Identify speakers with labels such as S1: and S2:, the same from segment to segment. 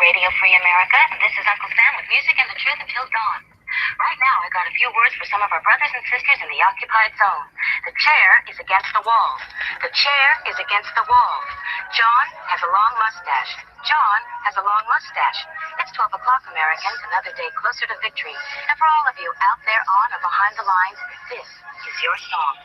S1: Radio Free America, and this is Uncle Sam with music and the truth until dawn. Right now, I got a few words for some of our brothers and sisters in the occupied zone. The chair is against the wall. The chair is against the wall. John has a long mustache. John has a long mustache. It's 12 o'clock, Americans, another day closer to victory. And for all of you out there on or behind the lines, this is your song.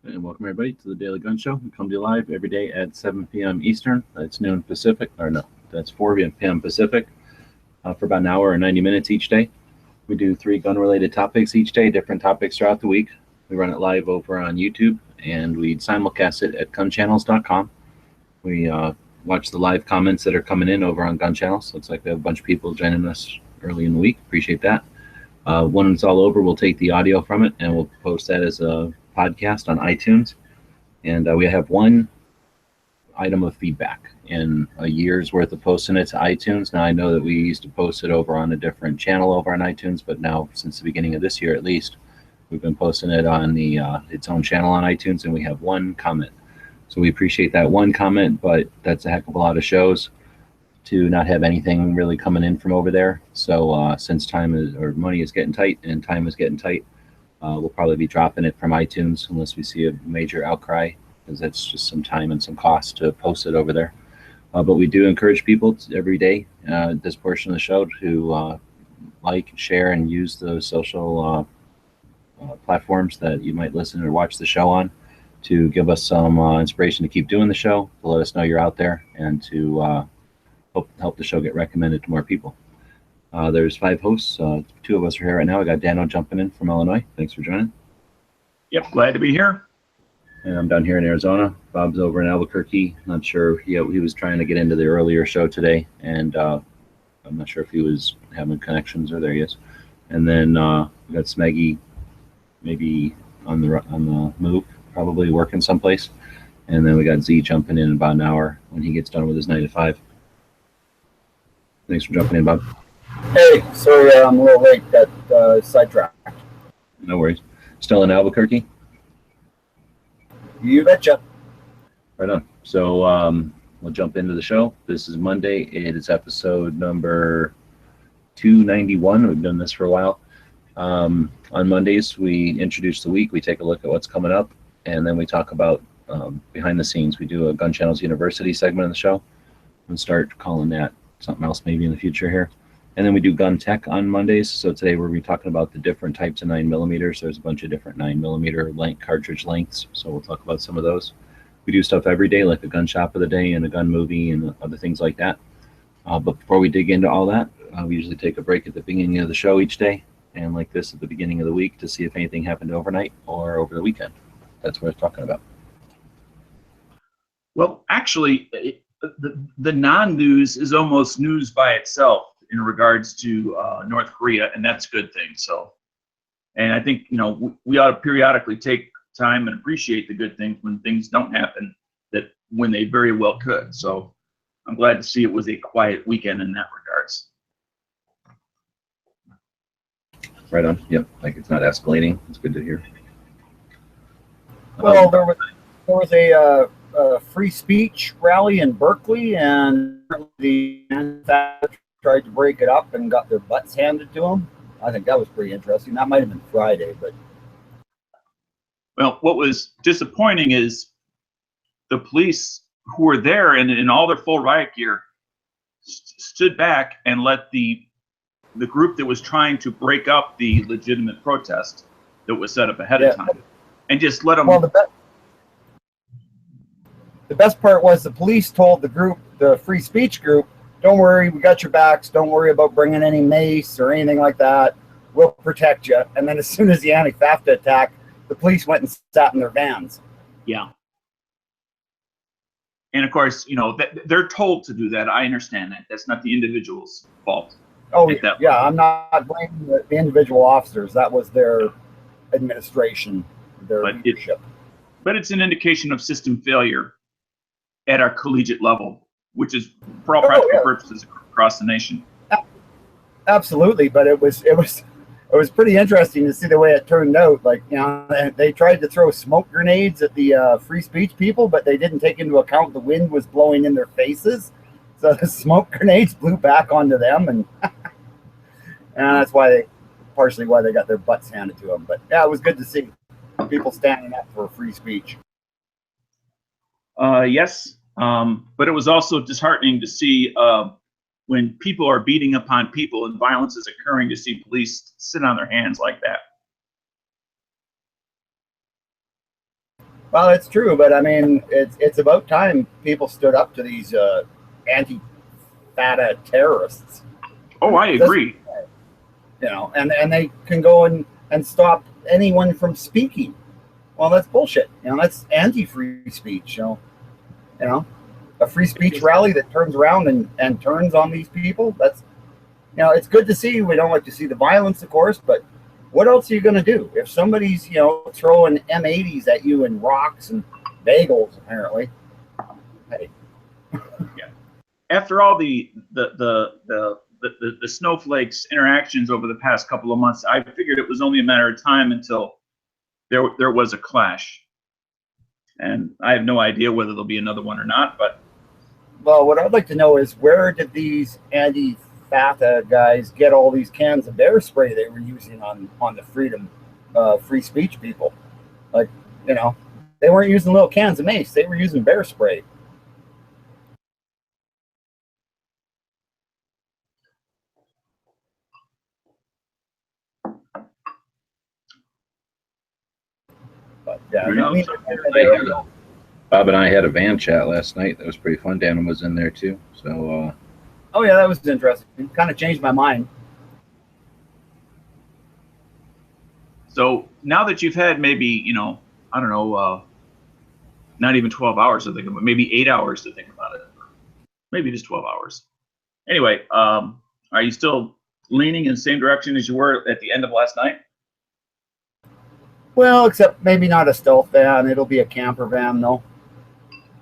S2: And welcome everybody to the Daily Gun Show. We come to you live every day at 7 p.m. Eastern. That's noon Pacific, or no, that's 4 p.m. Pacific, for about an hour or 90 minutes each day. We do 3 gun-related topics each day, different topics throughout the week. We run it live over on YouTube, and we simulcast it at gunchannels.com. We watch the live comments that are coming in over on Gun Channels. Looks like we have a bunch of people joining us early in the week. Appreciate that. When it's all over, we'll take the audio from it, and we'll post that as a podcast on iTunes. And we have one item of feedback in a year's worth of posting it to iTunes. Now, I know that we used to post it over on a different channel over on iTunes, but now, since the beginning of this year at least, we've been posting it on the its own channel on iTunes, and we have one comment. So we appreciate that one comment, but that's a heck of a lot of shows to not have anything really coming in from over there. So since money is getting tight and time is getting tight, we'll probably be dropping it from iTunes unless we see a major outcry, because that's just some time and some cost to post it over there. But we do encourage people every day, this portion of the show, to like, share, and use those social platforms that you might listen or watch the show on, to give us some inspiration to keep doing the show, to let us know you're out there, and to help the show get recommended to more people. There's 5 hosts. 2 of us are here right now. I got Dano jumping in from Illinois. Thanks for joining.
S3: Yep, glad to be here.
S2: And I'm down here in Arizona. Bob's over in Albuquerque. Not sure. He was trying to get into the earlier show today, and I'm not sure if he was having connections, or there he is. And then we got Smeggy, maybe on the move, probably working someplace. And then we got Z jumping in about an hour when he gets done with his 9 to 5. Thanks for jumping in, Bob.
S4: Hey, sorry, I'm a little late. Got sidetracked.
S2: No worries. Still in Albuquerque?
S4: You betcha.
S2: Right on. So we'll jump into the show. This is Monday. It is episode number 291. We've done this for a while. On Mondays, we introduce the week. We take a look at what's coming up, and then we talk about behind the scenes. We do a Gun Channels University segment of the show, and start calling that something else maybe in the future here. And then we do gun tech on Mondays. So today we're going to be talking about the different types of 9mm. There's a bunch of different 9mm length cartridge lengths. So we'll talk about some of those. We do stuff every day, like a gun shop of the day and a gun movie and other things like that. But before we dig into all that, we usually take a break at the beginning of the show each day, and like this at the beginning of the week, to see if anything happened overnight or over the weekend. That's what we're talking about.
S3: Well, actually, the non-news is almost news by itself in regards to North Korea, and that's a good thing. So, and I think, we ought to periodically take time and appreciate the good things when things don't happen, that when they very well could. So I'm glad to see it was a quiet weekend in that regards.
S2: Right on. Yep. Like it's not escalating. It's good to hear.
S4: Well, there was a free speech rally in Berkeley, and the manufacturers tried to break it up and got their butts handed to them. I think that was pretty interesting. That might have been Friday, but.
S3: Well, what was disappointing is the police, who were there in all their full riot gear, stood back and let the group that was trying to break up the legitimate protest that was set up ahead of time, and just let them.
S4: Well, the best part was the police told the group, the free speech group, "Don't worry, we got your backs. Don't worry about bringing any mace or anything like that. We'll protect you." And then as soon as the anti-FAFTA attack, the police went and sat in their vans.
S3: Yeah. And of course, they're told to do that. I understand that. That's not the individual's fault.
S4: Oh, yeah. I'm not blaming the individual officers. That was their administration, their leadership.
S3: But it's an indication of system failure at our collegiate level, which is for all practical purposes across the nation.
S4: Absolutely, but it was it was pretty interesting to see the way it turned out. Like, you know, they tried to throw smoke grenades at the free speech people, but they didn't take into account the wind was blowing in their faces. So the smoke grenades blew back onto them, and that's partially why they got their butts handed to them. But yeah, it was good to see people standing up for free speech.
S3: Yes, but it was also disheartening to see when people are beating upon people and violence is occurring, to see police sit on their hands like that.
S4: Well, it's true, but I mean, it's about time people stood up to these anti-FATA terrorists.
S3: Oh, I agree.
S4: You know, and they can go and stop anyone from speaking. Well, that's bullshit. You know, that's anti-free speech. You know, a free speech rally that turns around and turns on these people. That's, you know, it's good to see. We don't like to see the violence, of course, but what else are you going to do if somebody's, you know, throwing M80s at you and rocks and bagels? Apparently, hey.
S3: Yeah. After all the snowflakes interactions over the past couple of months, I figured it was only a matter of time until there was a clash. And I have no idea whether there'll be another one or not. But
S4: well, what I'd like to know is, where did these anti-FATA guys get all these cans of bear spray they were using on the free speech people? Like, you know, they weren't using little cans of mace; they were using bear spray. But yeah,
S2: Bob and I had a van chat last night. That was pretty fun. Dan was in there too. So.
S4: Oh yeah, that was interesting. It kind of changed my mind.
S3: So now that you've had maybe, you know, I don't know, not even 12 hours to think about, maybe 8 hours to think about it, maybe just 12 hours. Anyway, are you still leaning in the same direction as you were at the end of last night?
S4: Well, except maybe not a stealth van. It'll be a camper van, though.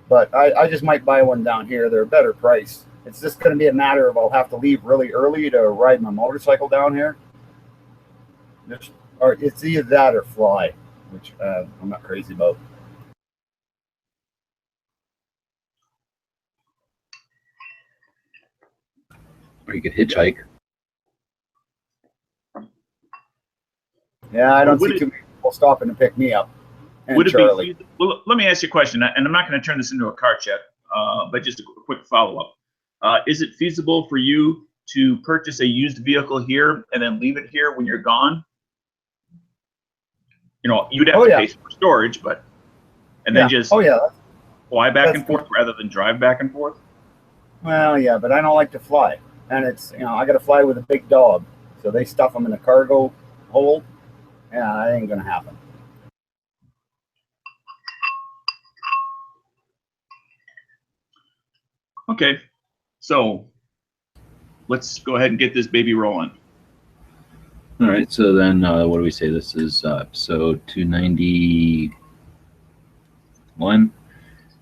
S4: But I just might buy one down here. They're a better price. It's just going to be a matter of I'll have to leave really early to ride my motorcycle down here. Or it's either that or fly, which I'm not crazy about.
S2: Or you could hitchhike.
S4: Yeah, I don't see too many people stopping to pick me up.
S3: Would it be, well, let me ask you a question, and I'm not going to turn this into a car check, but just a quick follow-up. Is it feasible for you to purchase a used vehicle here and then leave it here when you're gone? You know, you'd have to pay for storage, and then just fly back and forth rather than drive back and forth?
S4: Well, yeah, but I don't like to fly. And it's, you know, I got to fly with a big dog. So they stuff them in a cargo hold. Yeah, that ain't going to happen.
S3: Okay, so let's go ahead and get this baby rolling.
S2: All right, so then what do we say? This is episode 291,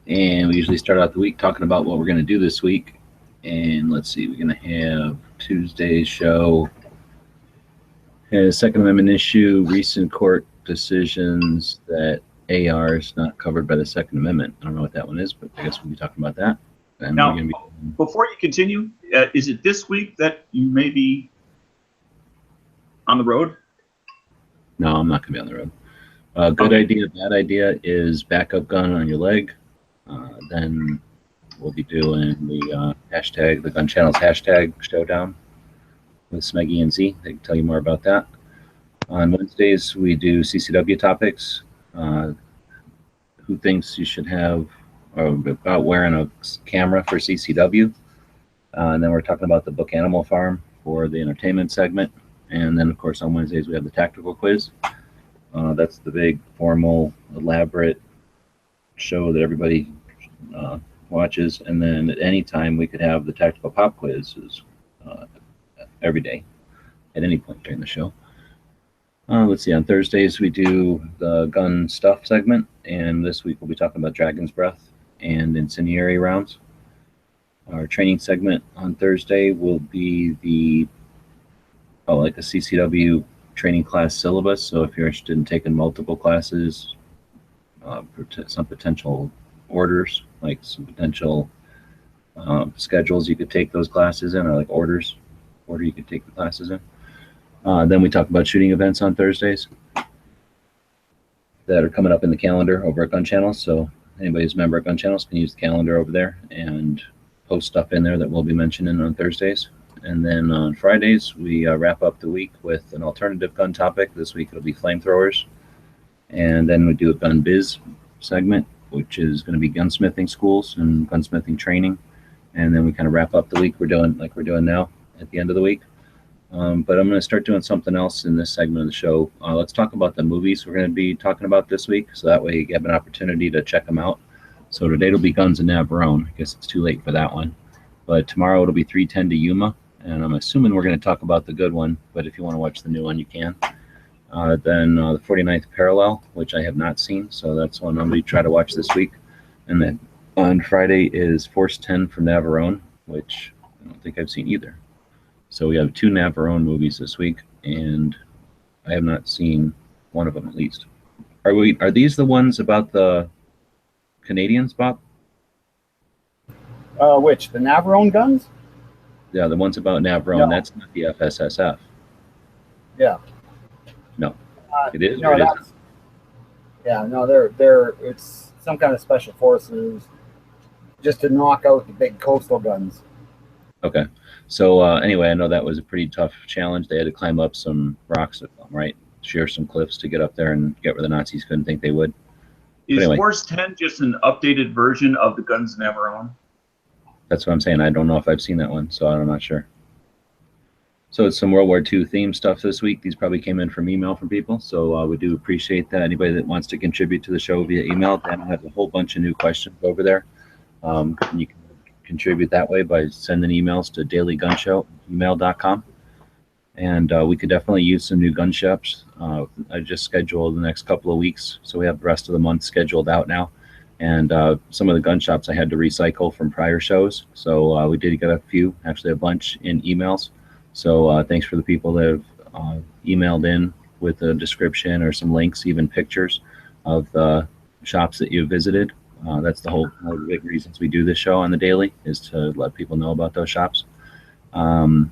S2: and we usually start out the week talking about what we're going to do this week. And let's see, we're going to have Tuesday's show, Second Amendment issue, recent court decisions that AR is not covered by the Second Amendment. I don't know what that one is, but I guess we'll be talking about that. And
S3: now, before you continue, is it this week that you may be on the road?
S2: No, I'm not going to be on the road. Good idea, bad idea is backup gun on your leg. Then we'll be doing the hashtag, the Gun Channel's hashtag showdown with Smeggy and Z. They can tell you more about that. On Wednesdays, we do CCW topics. Who thinks you should have, or about wearing a camera for CCW. And then we're talking about the book Animal Farm for the entertainment segment. And then, of course, on Wednesdays, we have the tactical quiz. That's the big, formal, elaborate show that everybody watches. And then at any time, we could have the tactical pop quizzes every day at any point during the show. Let's see, on Thursdays, we do the gun stuff segment. And this week, we'll be talking about Dragon's Breath and incendiary rounds. Our training segment on Thursday will be the like a CCW training class syllabus. So if you're interested in taking multiple classes, some potential orders, like some potential schedules you could take those classes in, or like order you could take the classes in. Then we talk about shooting events on Thursdays that are coming up in the calendar over at Gun Channels. So anybody who's a member at Gun Channels can use the calendar over there and post stuff in there that we'll be mentioning on Thursdays. And then on Fridays, we wrap up the week with an alternative gun topic. This week it'll be flamethrowers. And then we do a gun biz segment, which is going to be gunsmithing schools and gunsmithing training. And then we kind of wrap up the week we're doing now at the end of the week. But I'm going to start doing something else in this segment of the show. Let's talk about the movies we're going to be talking about this week. So that way you have an opportunity to check them out. So today it'll be Guns and Navarrone. I guess it's too late for that one. But tomorrow it'll be 310 to Yuma. And I'm assuming we're going to talk about the good one. But if you want to watch the new one, you can. Then the 49th Parallel, which I have not seen. So that's one I'm going to try to watch this week. And then on Friday is Force 10 from Navarrone, which I don't think I've seen either. So we have 2 Navarrone movies this week, and I have not seen one of them at least. Are these the ones about the Canadians, Bob?
S4: Which, the Navarrone guns?
S2: Yeah, the ones about Navarrone. No. That's not the FSSF.
S4: Yeah.
S2: No. It is.
S4: No, that's. Yeah, no, they're. It's some kind of special forces, just to knock out the big coastal guns.
S2: Okay. So anyway, I know that was a pretty tough challenge. They had to climb up some rocks, right? Shear some cliffs to get up there and get where the Nazis couldn't think they would.
S3: Is anyway, Force 10 just an updated version of the Guns Navarrone?
S2: That's what I'm saying. I don't know if I've seen that one, so I'm not sure. So it's some World War II theme stuff this week. These probably came in from email from people, so we do appreciate that. Anybody that wants to contribute to the show via email, Dan has a whole bunch of new questions over there. And you can contribute that way by sending emails to dailygunshow@gmail.com. And we could definitely use some new gun shops. I just scheduled the next couple of weeks, so we have the rest of the month scheduled out now. And some of the gun shops I had to recycle from prior shows, so we did get a few, actually a bunch in emails. So thanks for the people that have emailed in with a description or some links, even pictures of the shops that you visited. That's the one of the big reasons we do this show on the daily, is to let people know about those shops. And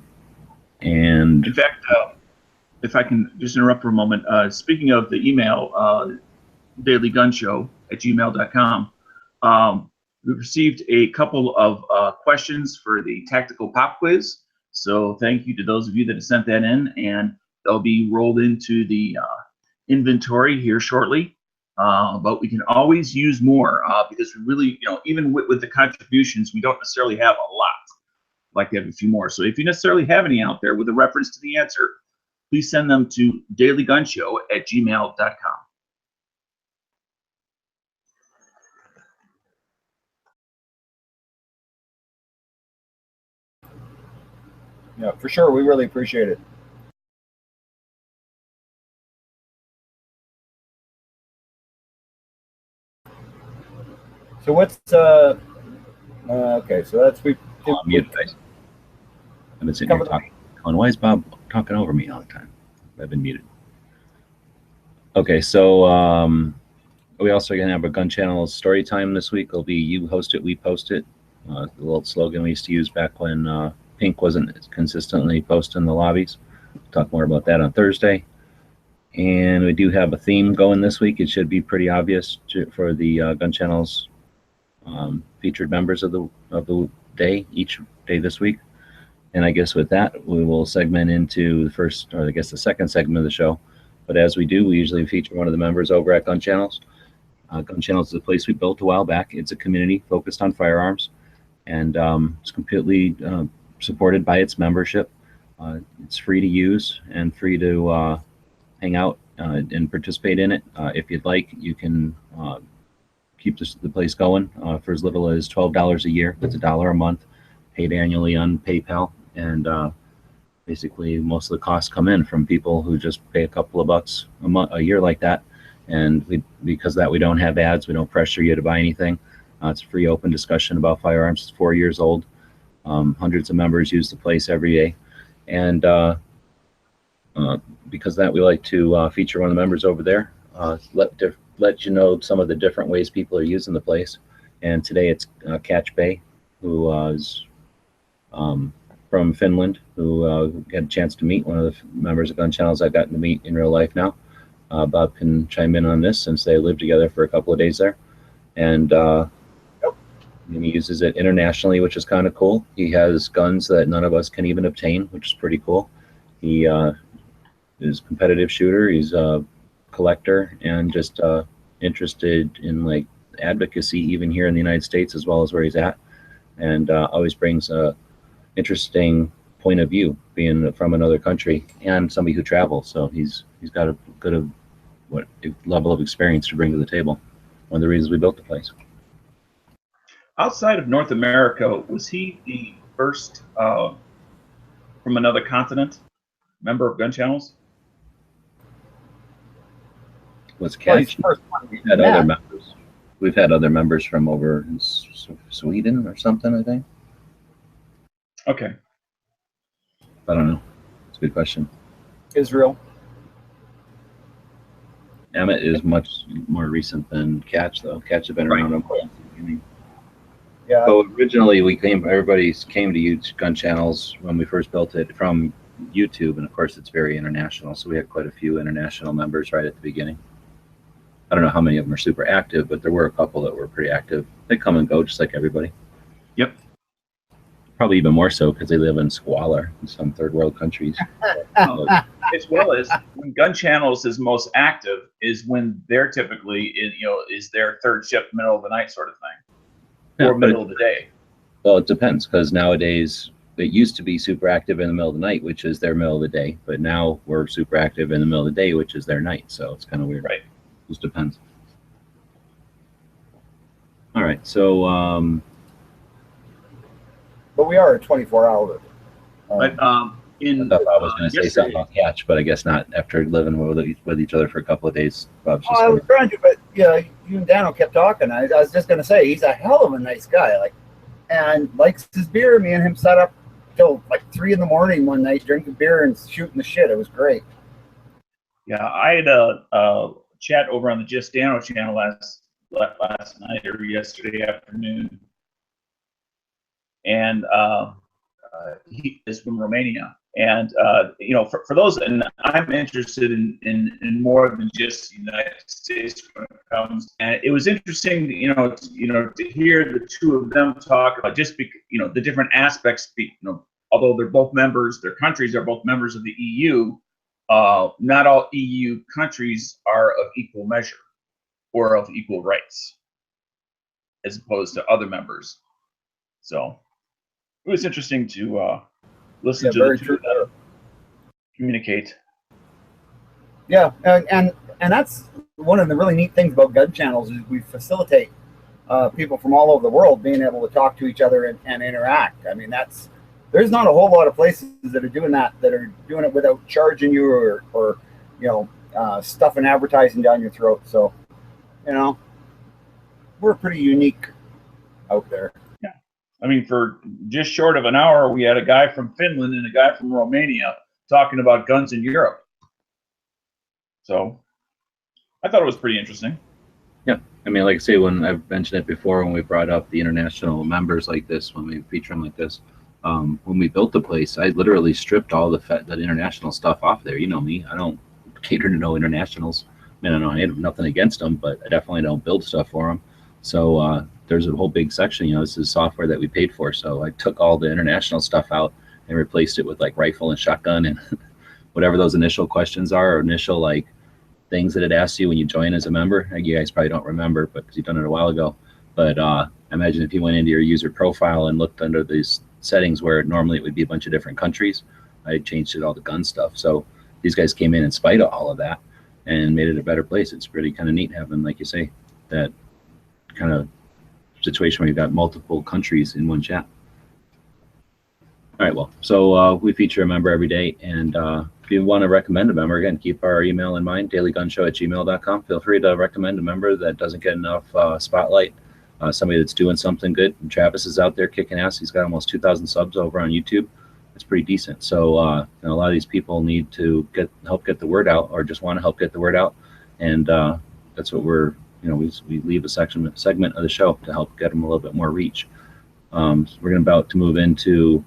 S3: in fact, if I can just interrupt for a moment, speaking of the email, dailygunshow@gmail.com, we received a couple of questions for the tactical pop quiz. So thank you to those of you that have sent that in, and they'll be rolled into the inventory here shortly. But we can always use more because we really, even with the contributions, we don't necessarily have a lot. Like to have a few more. So if you necessarily have any out there with a reference to the answer, please send them to dailygunshow@gmail.com.
S4: Yeah, for sure. We really appreciate it. So what's okay? So that's we.
S2: I've been sitting here talking. Why is Bob talking over me all the time? I've been muted. Okay, so we also gonna have a Gun Channel story time this week. It'll be you host it, we post it. The little slogan we used to use back when Pink wasn't consistently posting the lobbies. We'll talk more about that on Thursday. And we do have a theme going this week. It should be pretty obvious for the Gun Channel's featured members of the day, each day this week. And I guess with that, we will segment into the first, or I guess the second segment of the show. But as we do, we usually feature one of the members over at Gun Channels. Gun Channels is a place we built a while back. It's a community focused on firearms, and it's completely supported by its membership. It's free to use and free to hang out and participate in it. If you'd like, you can keep the place going for as little as $12 a year. That's $1 a month, paid annually on PayPal. And basically, most of the costs come in from people who just pay a couple of bucks a year like that. And because of that, we don't have ads. We don't pressure you to buy anything. It's a free, open discussion about firearms. It's 4 years old. Hundreds of members use the place every day. And because of that, we like to feature one of the members over there, let you know some of the different ways people are using the place. And today it's CatchBay, who is from Finland, who had a chance to meet one of the members of Gun Channels I've gotten to meet in real life now. Bob can chime in on this since they lived together for a couple of days there. And he uses it internationally, which is kind of cool. He has guns that none of us can even obtain, which is pretty cool. He is a competitive shooter. He's a collector and just interested in like advocacy, even here in the United States, as well as where he's at. And always brings a interesting point of view, being from another country and somebody who travels. So he's got a good level of experience to bring to the table. One of the reasons we built the place.
S3: Outside of North America, was he the first from another continent member of Gun Channels?
S2: Was Catch? We've had other members. We've had other members from over in Sweden or something, I think.
S3: Okay.
S2: I don't know. It's a good question.
S4: Israel.
S2: Emmett is much more recent than Catch, though. Catch had been around since the beginning.
S4: Yeah.
S2: So originally, everybody came to use Gun Channels when we first built it from YouTube, and of course, it's very international. So we had quite a few international members right at the beginning. I don't know how many of them are super active, but there were a couple that were pretty active. They come and go just like everybody.
S3: Yep.
S2: Probably even more so because they live in squalor in some third world countries.
S3: As well as when Gun Channels is most active is when they're typically is their third shift, middle of the night sort of thing, or middle of the day.
S2: Well, it depends, because nowadays it used to be super active in the middle of the night, which is their middle of the day, but now we're super active in the middle of the day, which is their night. So it's kind of weird.
S3: Right.
S2: It just depends. All right. So
S4: but we are a 24-hour.
S3: But
S2: I thought Bob was going to say something about Catch, but I guess not. After living with each other for a couple of days, Bob's just.
S4: I was trying to, but yeah, you and Dano kept talking. I was just going to say he's a hell of a nice guy, and likes his beer. Me and him sat up till like 3 a.m. one night, drinking beer and shooting the shit. It was great.
S3: Yeah, I had a chat over on the Just Dano channel last night or yesterday afternoon, and he is from Romania. And for those, and I'm interested in more than just the United States when it comes. And it was interesting, to hear the two of them talk about just the different aspects. Although they're both members, their countries are both members of the EU. Not all EU countries are of equal measure or of equal rights, as opposed to other members. So it was interesting to listen to the two of them communicate.
S4: Yeah, and that's one of the really neat things about Gun Channels is we facilitate people from all over the world being able to talk to each other and interact. I mean, there's not a whole lot of places that are doing it without charging you or stuffing advertising down your throat. So, we're pretty unique out there.
S3: Yeah. I mean, for just short of an hour, we had a guy from Finland and a guy from Romania talking about guns in Europe. So I thought it was pretty interesting.
S2: Yeah. I mean, like I say, when I've mentioned it before, when we brought up the international members like this, when we feature them like this, when we built the place, I literally stripped all that international stuff off there. You know me, I don't cater to no internationals. I mean, I have nothing against them, but I definitely don't build stuff for them. So there's a whole big section, this is software that we paid for. So I took all the international stuff out and replaced it with like rifle and shotgun and whatever those initial questions are, or initial like things that it asks you when you join as a member. You guys probably don't remember, but because you've done it a while ago. But imagine if you went into your user profile and looked under these settings where normally it would be a bunch of different countries. I changed it all to gun stuff. So these guys came in spite of all of that and made it a better place. It's really kind of neat having, like you say, that kind of situation where you've got multiple countries in one chat. All right, well, so we feature a member every day, and if you want to recommend a member, again, keep our email in mind, dailygunshow@gmail.com. Feel free to recommend a member that doesn't get enough spotlight, somebody that's doing something good. And Travis is out there kicking ass. He's got almost 2,000 subs over on YouTube. it's pretty decent. So a lot of these people need to help get the word out, or just want to help get the word out, and that's what we're, we leave a segment of the show to help get them a little bit more reach. We're about to move into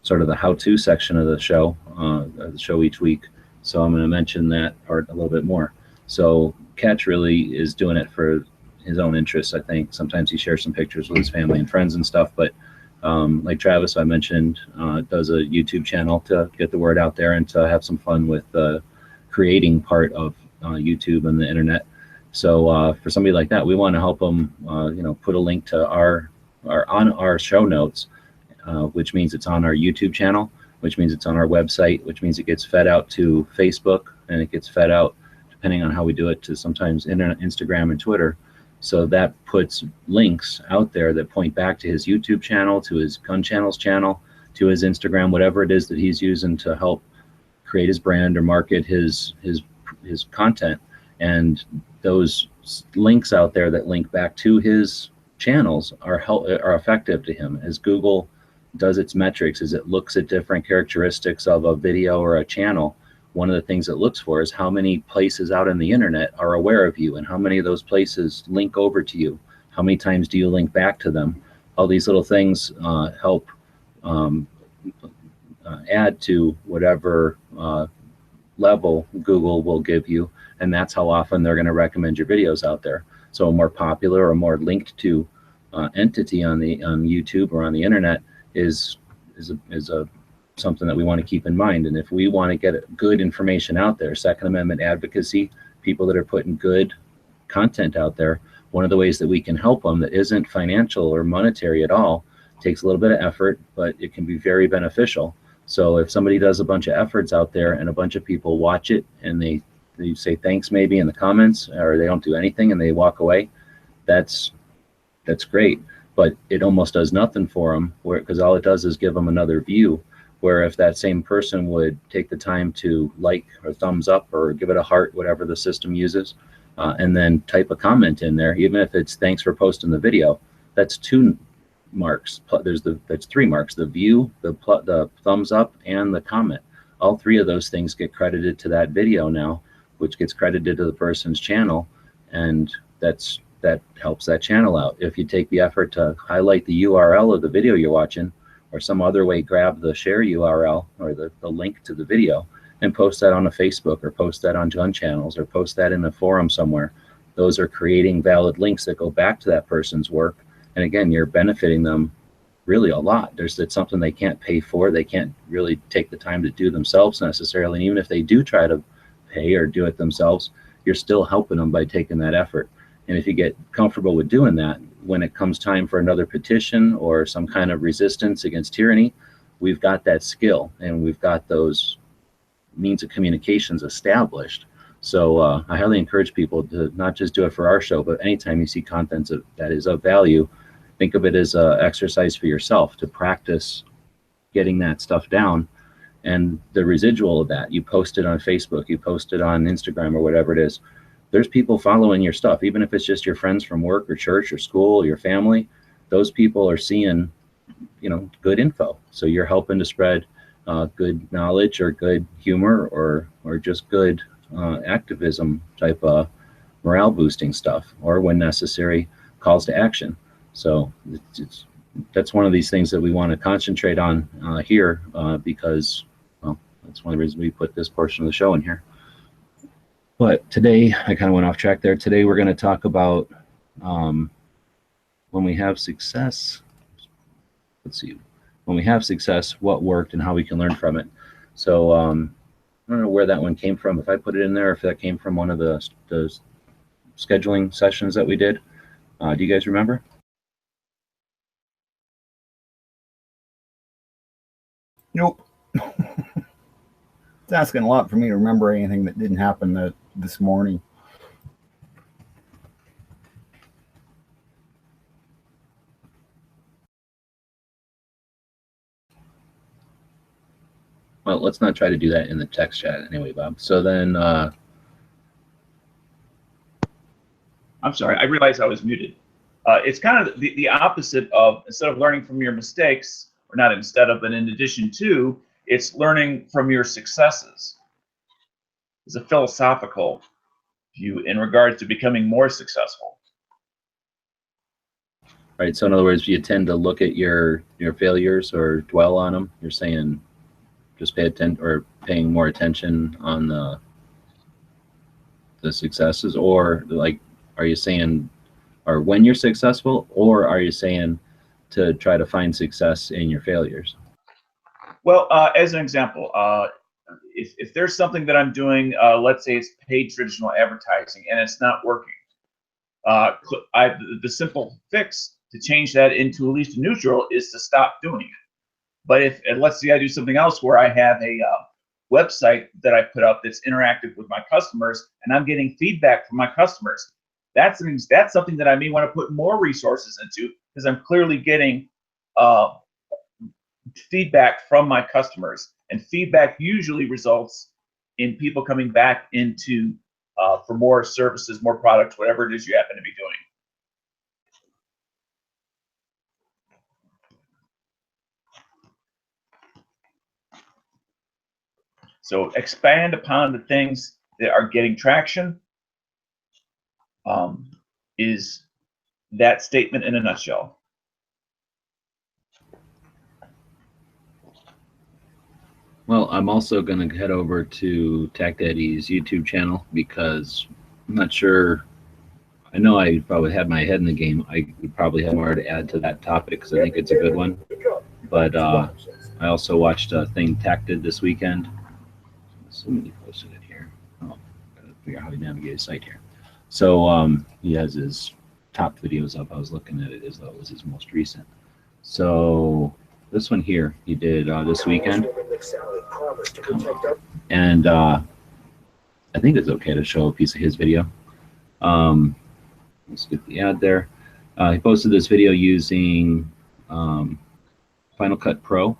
S2: sort of the how-to section of the show each week. So I'm going to mention that part a little bit more. So Catch really is doing it for his own interests, I think. Sometimes he shares some pictures with his family and friends and stuff, but like Travis, I mentioned, does a YouTube channel to get the word out there and to have some fun with creating part of YouTube and the internet. So for somebody like that, we want to help them, put a link to on our show notes, which means it's on our YouTube channel, which means it's on our website, which means it gets fed out to Facebook, and it gets fed out, depending on how we do it, to sometimes Instagram and Twitter. So that puts links out there that point back to his YouTube channel, to his gun channel's channel, to his Instagram, whatever it is that he's using to help create his brand or market his content. And those links out there that link back to his channels are effective to him. As Google does its metrics, as it looks at different characteristics of a video or a channel, one of the things it looks for is how many places out on the internet are aware of you, and how many of those places link over to you. How many times do you link back to them? All these little things help add to whatever level Google will give you, and that's how often they're going to recommend your videos out there. So a more popular or more linked to entity on YouTube or on the internet is something that we want to keep in mind. And if we want to get good information out there, Second Amendment advocacy, people that are putting good content out there, one of the ways that we can help them that isn't financial or monetary at all, takes a little bit of effort, but it can be very beneficial. So if somebody does a bunch of efforts out there and a bunch of people watch it and they say thanks maybe in the comments, or they don't do anything and they walk away, that's great. But it almost does nothing for them, because all it does is give them another view. Where if that same person would take the time to like or thumbs up or give it a heart, whatever the system uses, and then type a comment in there, even if it's thanks for posting the video, that's 2 marks. That's 3 marks: the view, the thumbs up, and the comment. All 3 of those things get credited to that video now, which gets credited to the person's channel, and that helps that channel out. If you take the effort to highlight the URL of the video you're watching, or some other way grab the share URL or the link to the video and post that on a Facebook, or post that on gun channels, or post that in a forum somewhere, those are creating valid links that go back to that person's work. And again, you're benefiting them really a lot. It's something they can't pay for. They can't really take the time to do themselves necessarily. And even if they do try to pay or do it themselves, you're still helping them by taking that effort. And if you get comfortable with doing that, when it comes time for another petition or some kind of resistance against tyranny, we've got that skill and we've got those means of communications established. So I highly encourage people to not just do it for our show, but anytime you see content that is of value, think of it as an exercise for yourself to practice getting that stuff down. And the residual of that, you post it on Facebook, you post it on Instagram or whatever it is, there's people following your stuff, even if it's just your friends from work or church or school or your family. Those people are seeing, good info. So you're helping to spread good knowledge or good humor or just good activism type of morale boosting stuff, or when necessary, calls to action. So that's one of these things that we want to concentrate on here because, well, that's one of the reasons we put this portion of the show in here. But today, I kind of went off track there. Today, we're going to talk about when we have success. Let's see. When we have success, what worked and how we can learn from it. So I don't know where that one came from. If I put it in there, if that came from one of the scheduling sessions that we did. Do you guys remember?
S4: Nope. It's asking a lot for me to remember anything that didn't happen this morning.
S2: Well, let's not try to do that in the text chat anyway, Bob. So then...
S3: I'm sorry, I realized I was muted. It's kind of the opposite of, instead of learning from your mistakes, or not instead of, but in addition to, it's learning from your successes. It's a philosophical view in regards to becoming more successful.
S2: Right. So in other words, you tend to look at your failures or dwell on them. You're saying just pay attention, or paying more attention on the successes, or like, are you saying, or when you're successful, or are you saying to try to find success in your failures?
S3: Well, as an example, if there's something that I'm doing, let's say it's paid traditional advertising and it's not working, the simple fix to change that into at least a neutral is to stop doing it. But and let's say I do something else where I have a website that I put up that's interactive with my customers, and I'm getting feedback from my customers. That's something that I may want to put more resources into, because I'm clearly getting feedback from my customers, and feedback usually results in people coming back into for more services, more products, whatever it is you happen to be doing. So expand upon the things that are getting traction, is that statement in a nutshell.
S2: Well, I'm also going to head over to Tack Daddy's YouTube channel, because I'm not sure. I know I probably had my head in the game. I would probably have more to add to that topic, because I think it's a good one. But I also watched a thing Tack did this weekend. Somebody posted it here. Oh, gotta figure out how to navigate his site here. So he has his top videos up. I was looking at it as though it was his most recent. So this one here he did this weekend, and I think it's okay to show a piece of his video. Let's get the ad there. He posted this video using Final Cut Pro,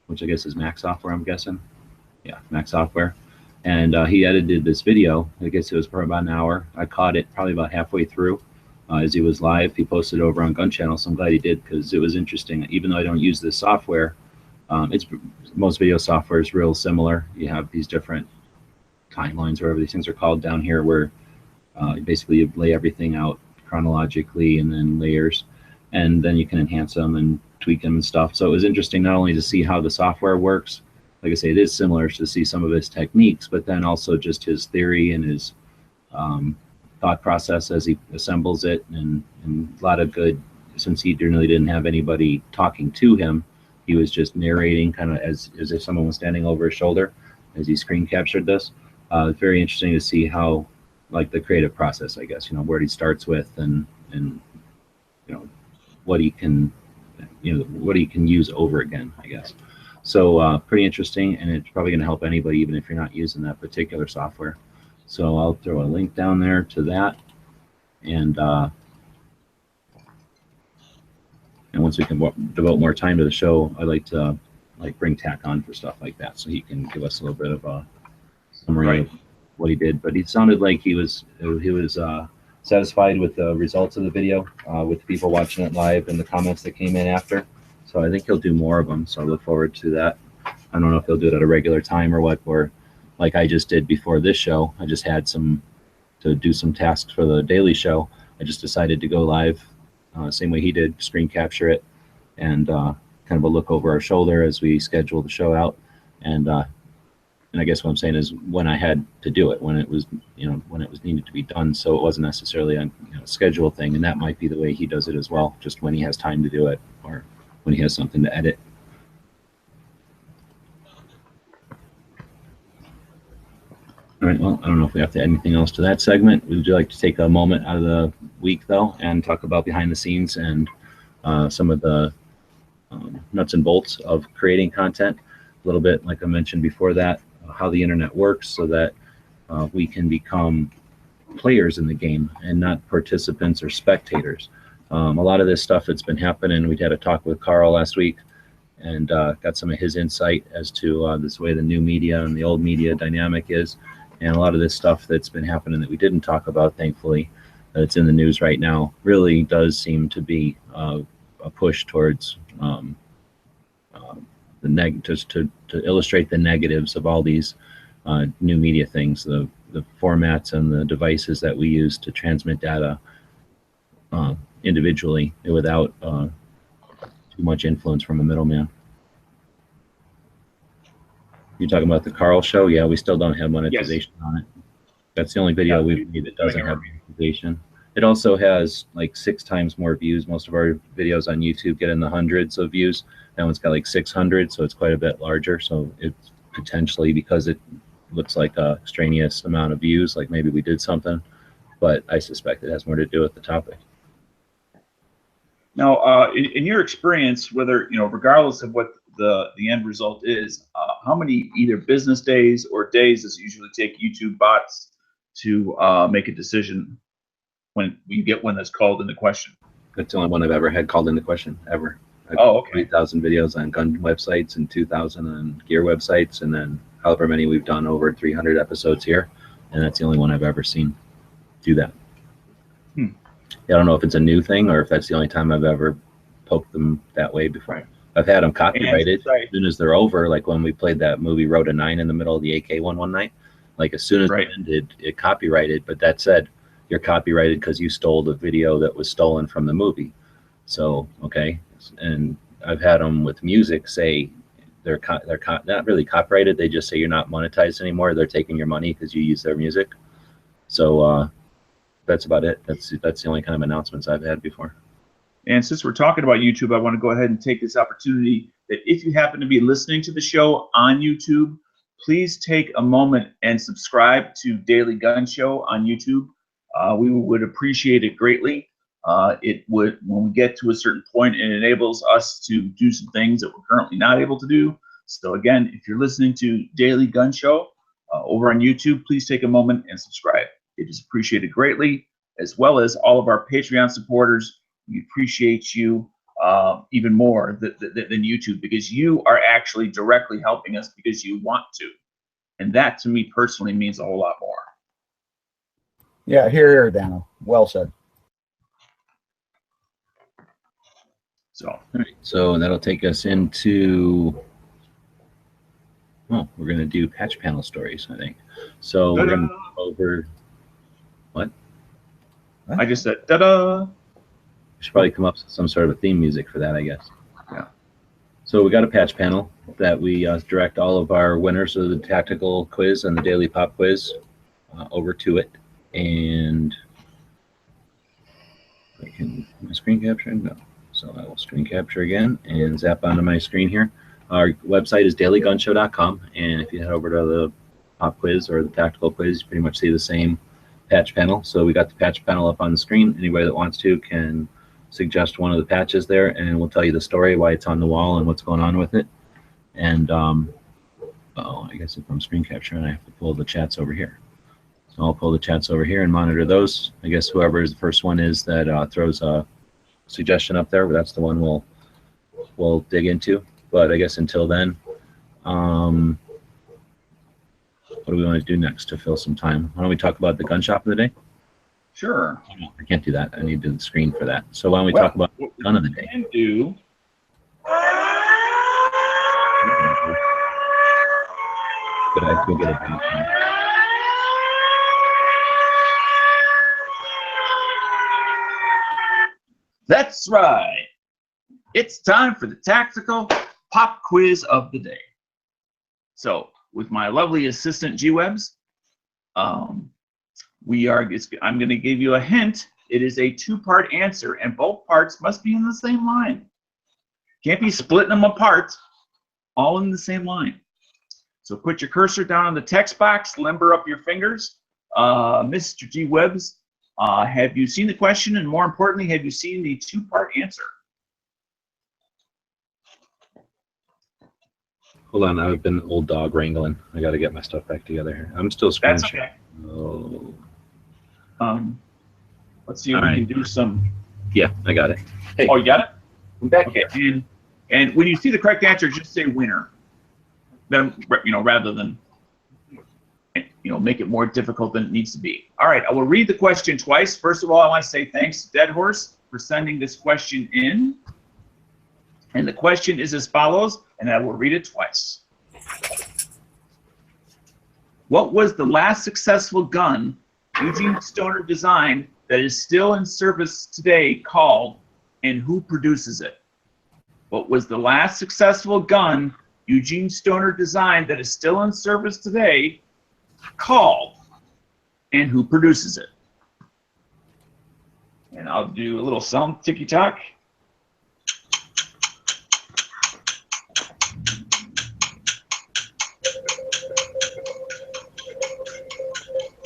S2: which I guess is Mac software, I'm guessing. Yeah, Mac software. And he edited this video. I guess it was for about an hour. I caught it probably about halfway through as he was live. He posted it over on Gun Channel, so I'm glad he did, because it was interesting. Even though I don't use this software, most video software is real similar. You have these different timelines, or whatever these things are called down here, where basically you lay everything out chronologically and then layers, and then you can enhance them and tweak them and stuff. So it was interesting not only to see how the software works, like I say, it is similar, to see some of his techniques, but then also just his theory and his thought process as he assembles it, and a lot of good, since he really didn't have anybody talking to him, he was just narrating kind of as if someone was standing over his shoulder as he screen captured this. It's very interesting to see how, like, the creative process, I guess, where he starts with, and what he can, what he can use over again, I guess. So pretty interesting, and it's probably going to help anybody, even if you're not using that particular software. So I'll throw a link down there to that, and once we can devote more time to the show, I'd like to bring Tack on for stuff like that, so he can give us a little bit of a summary of what he did. But he sounded like he was satisfied with the results of the video, with people watching it live and the comments that came in after. So I think he'll do more of them. So I look forward to that. I don't know if he'll do it at a regular time or what, or like I just did before this show. I just had to do some tasks for the daily show. I just decided to go live, same way he did, screen capture it, and kind of a look over our shoulder as we schedule the show out. And I guess what I'm saying is when I had to do it, when it was, when it was needed to be done. So it wasn't necessarily a schedule thing, and that might be the way he does it as well, just when he has time to do it, or when he has something to edit. All right, well, I don't know if we have to add anything else to that segment. Would you like to take a moment out of the week, though, and talk about behind the scenes and some of the nuts and bolts of creating content? A little bit, like I mentioned before that, how the internet works, so that we can become players in the game and not participants or spectators. A lot of this stuff that's been happening, we had a talk with Carl last week, and got some of his insight as to this way the new media and the old media dynamic is. And a lot of this stuff that's been happening that we didn't talk about, thankfully, that's in the news right now, really does seem to be a push towards just to illustrate the negatives of all these new media things, the formats and the devices that we use to transmit data individually without too much influence from a middleman. You talking about the Carl show? Yeah, we still don't have monetization on it. That's the only video we've made that doesn't have monetization. It also has like 6 times more views. Most of our videos on YouTube get in the hundreds of views. That one's got like 600, so it's quite a bit larger. So it's potentially, because it looks like a extraneous amount of views, like maybe we did something, but I suspect it has more to do with the topic.
S3: Now, in your experience, whether, regardless of what the end result is, how many either business days or days does it usually take YouTube bots to make a decision when you get one that's called into question?
S2: That's the only one I've ever had called into question, ever.
S3: Oh, okay.
S2: 3,000 videos on gun websites and 2,000 on gear websites, and then however many we've done, over 300 episodes here, and that's the only one I've ever seen do that. I don't know if it's a new thing or if that's the only time I've ever poked them that way before. Right. I've had them copyrighted as soon as they're over, like when we played that movie Road to 9 in the middle of the AK one night. Like as soon as it ended, it copyrighted, but that said, you're copyrighted because you stole the video that was stolen from the movie. So, okay. And I've had them with music say they're not really copyrighted. They just say you're not monetized anymore. They're taking your money because you use their music. So that's about it. That's the only kind of announcements I've had before.
S3: And since we're talking about YouTube, I want to go ahead and take this opportunity that if you happen to be listening to the show on YouTube, please take a moment and subscribe to Daily Gun Show on YouTube. We would appreciate it greatly. It would, when we get to a certain point, it enables us to do some things that we're currently not able to do. So again, if you're listening to Daily Gun Show over on YouTube, please take a moment and subscribe. It is appreciated greatly, as well as all of our Patreon supporters. We appreciate you even more than YouTube, because you are actually directly helping us because you want to. And that, to me personally, means a whole lot more.
S4: Yeah, here, Dano. Well said.
S2: So, all right. So that'll take us into, we're going to do patch panel stories, I think. So we're going to go over, what?
S3: I just said, ta-da!
S2: We should probably come up with some sort of a theme music for that, I guess.
S3: Yeah.
S2: So we got a patch panel that we direct all of our winners of the tactical quiz and the daily pop quiz over to it. And I can screen capture? No. So I will screen capture again and zap onto my screen here. Our website is dailygunshow.com, and if you head over to the pop quiz or the tactical quiz, you pretty much see the same patch panel. So we got the patch panel up on the screen. Anybody that wants to can suggest one of the patches there, and we'll tell you the story, why it's on the wall and what's going on with it. And I guess if I'm screen capturing, I have to pull the chats over here. So I'll pull the chats over here and monitor those. I guess whoever is the first one is that throws a suggestion up there, but that's the one we'll dig into. But I guess until then, what do we want to do next to fill some time? Why don't we talk about the gun shop of the day?
S3: Sure.
S2: No, I can't do that. I need the screen for that. So why don't we talk about the gun of the day?
S3: Can do.
S2: But I can get it.
S3: That's right. It's time for the tactical pop quiz of the day. So, with my lovely assistant G-Webs, I'm going to give you a hint. It is a 2-part answer, and both parts must be in the same line. Can't be splitting them apart, all in the same line. So put your cursor down on the text box, limber up your fingers. Mr. G-Webs, have you seen the question, and more importantly, have you seen the 2-part answer?
S2: Hold on, I've been old dog wrangling. I got to get my stuff back together here. I'm still screen
S3: That's
S2: sharing.
S3: okay.
S2: Oh.
S3: Let's see if we can do some.
S2: Yeah, I got it. Hey,
S3: oh, you got it?
S2: I'm back
S3: okay.
S2: here.
S3: And when you see the correct answer, just say winner. Then, rather than make it more difficult than it needs to be. All right, I will read the question twice. First of all, I want to say thanks to Dead Horse for sending this question in. And the question is as follows, and I will read it twice. What was the last successful gun Eugene Stoner designed that is still in service today called, and who produces it? What was the last successful gun Eugene Stoner designed that is still in service today called, and who produces it? And I'll do a little sound ticky-tock.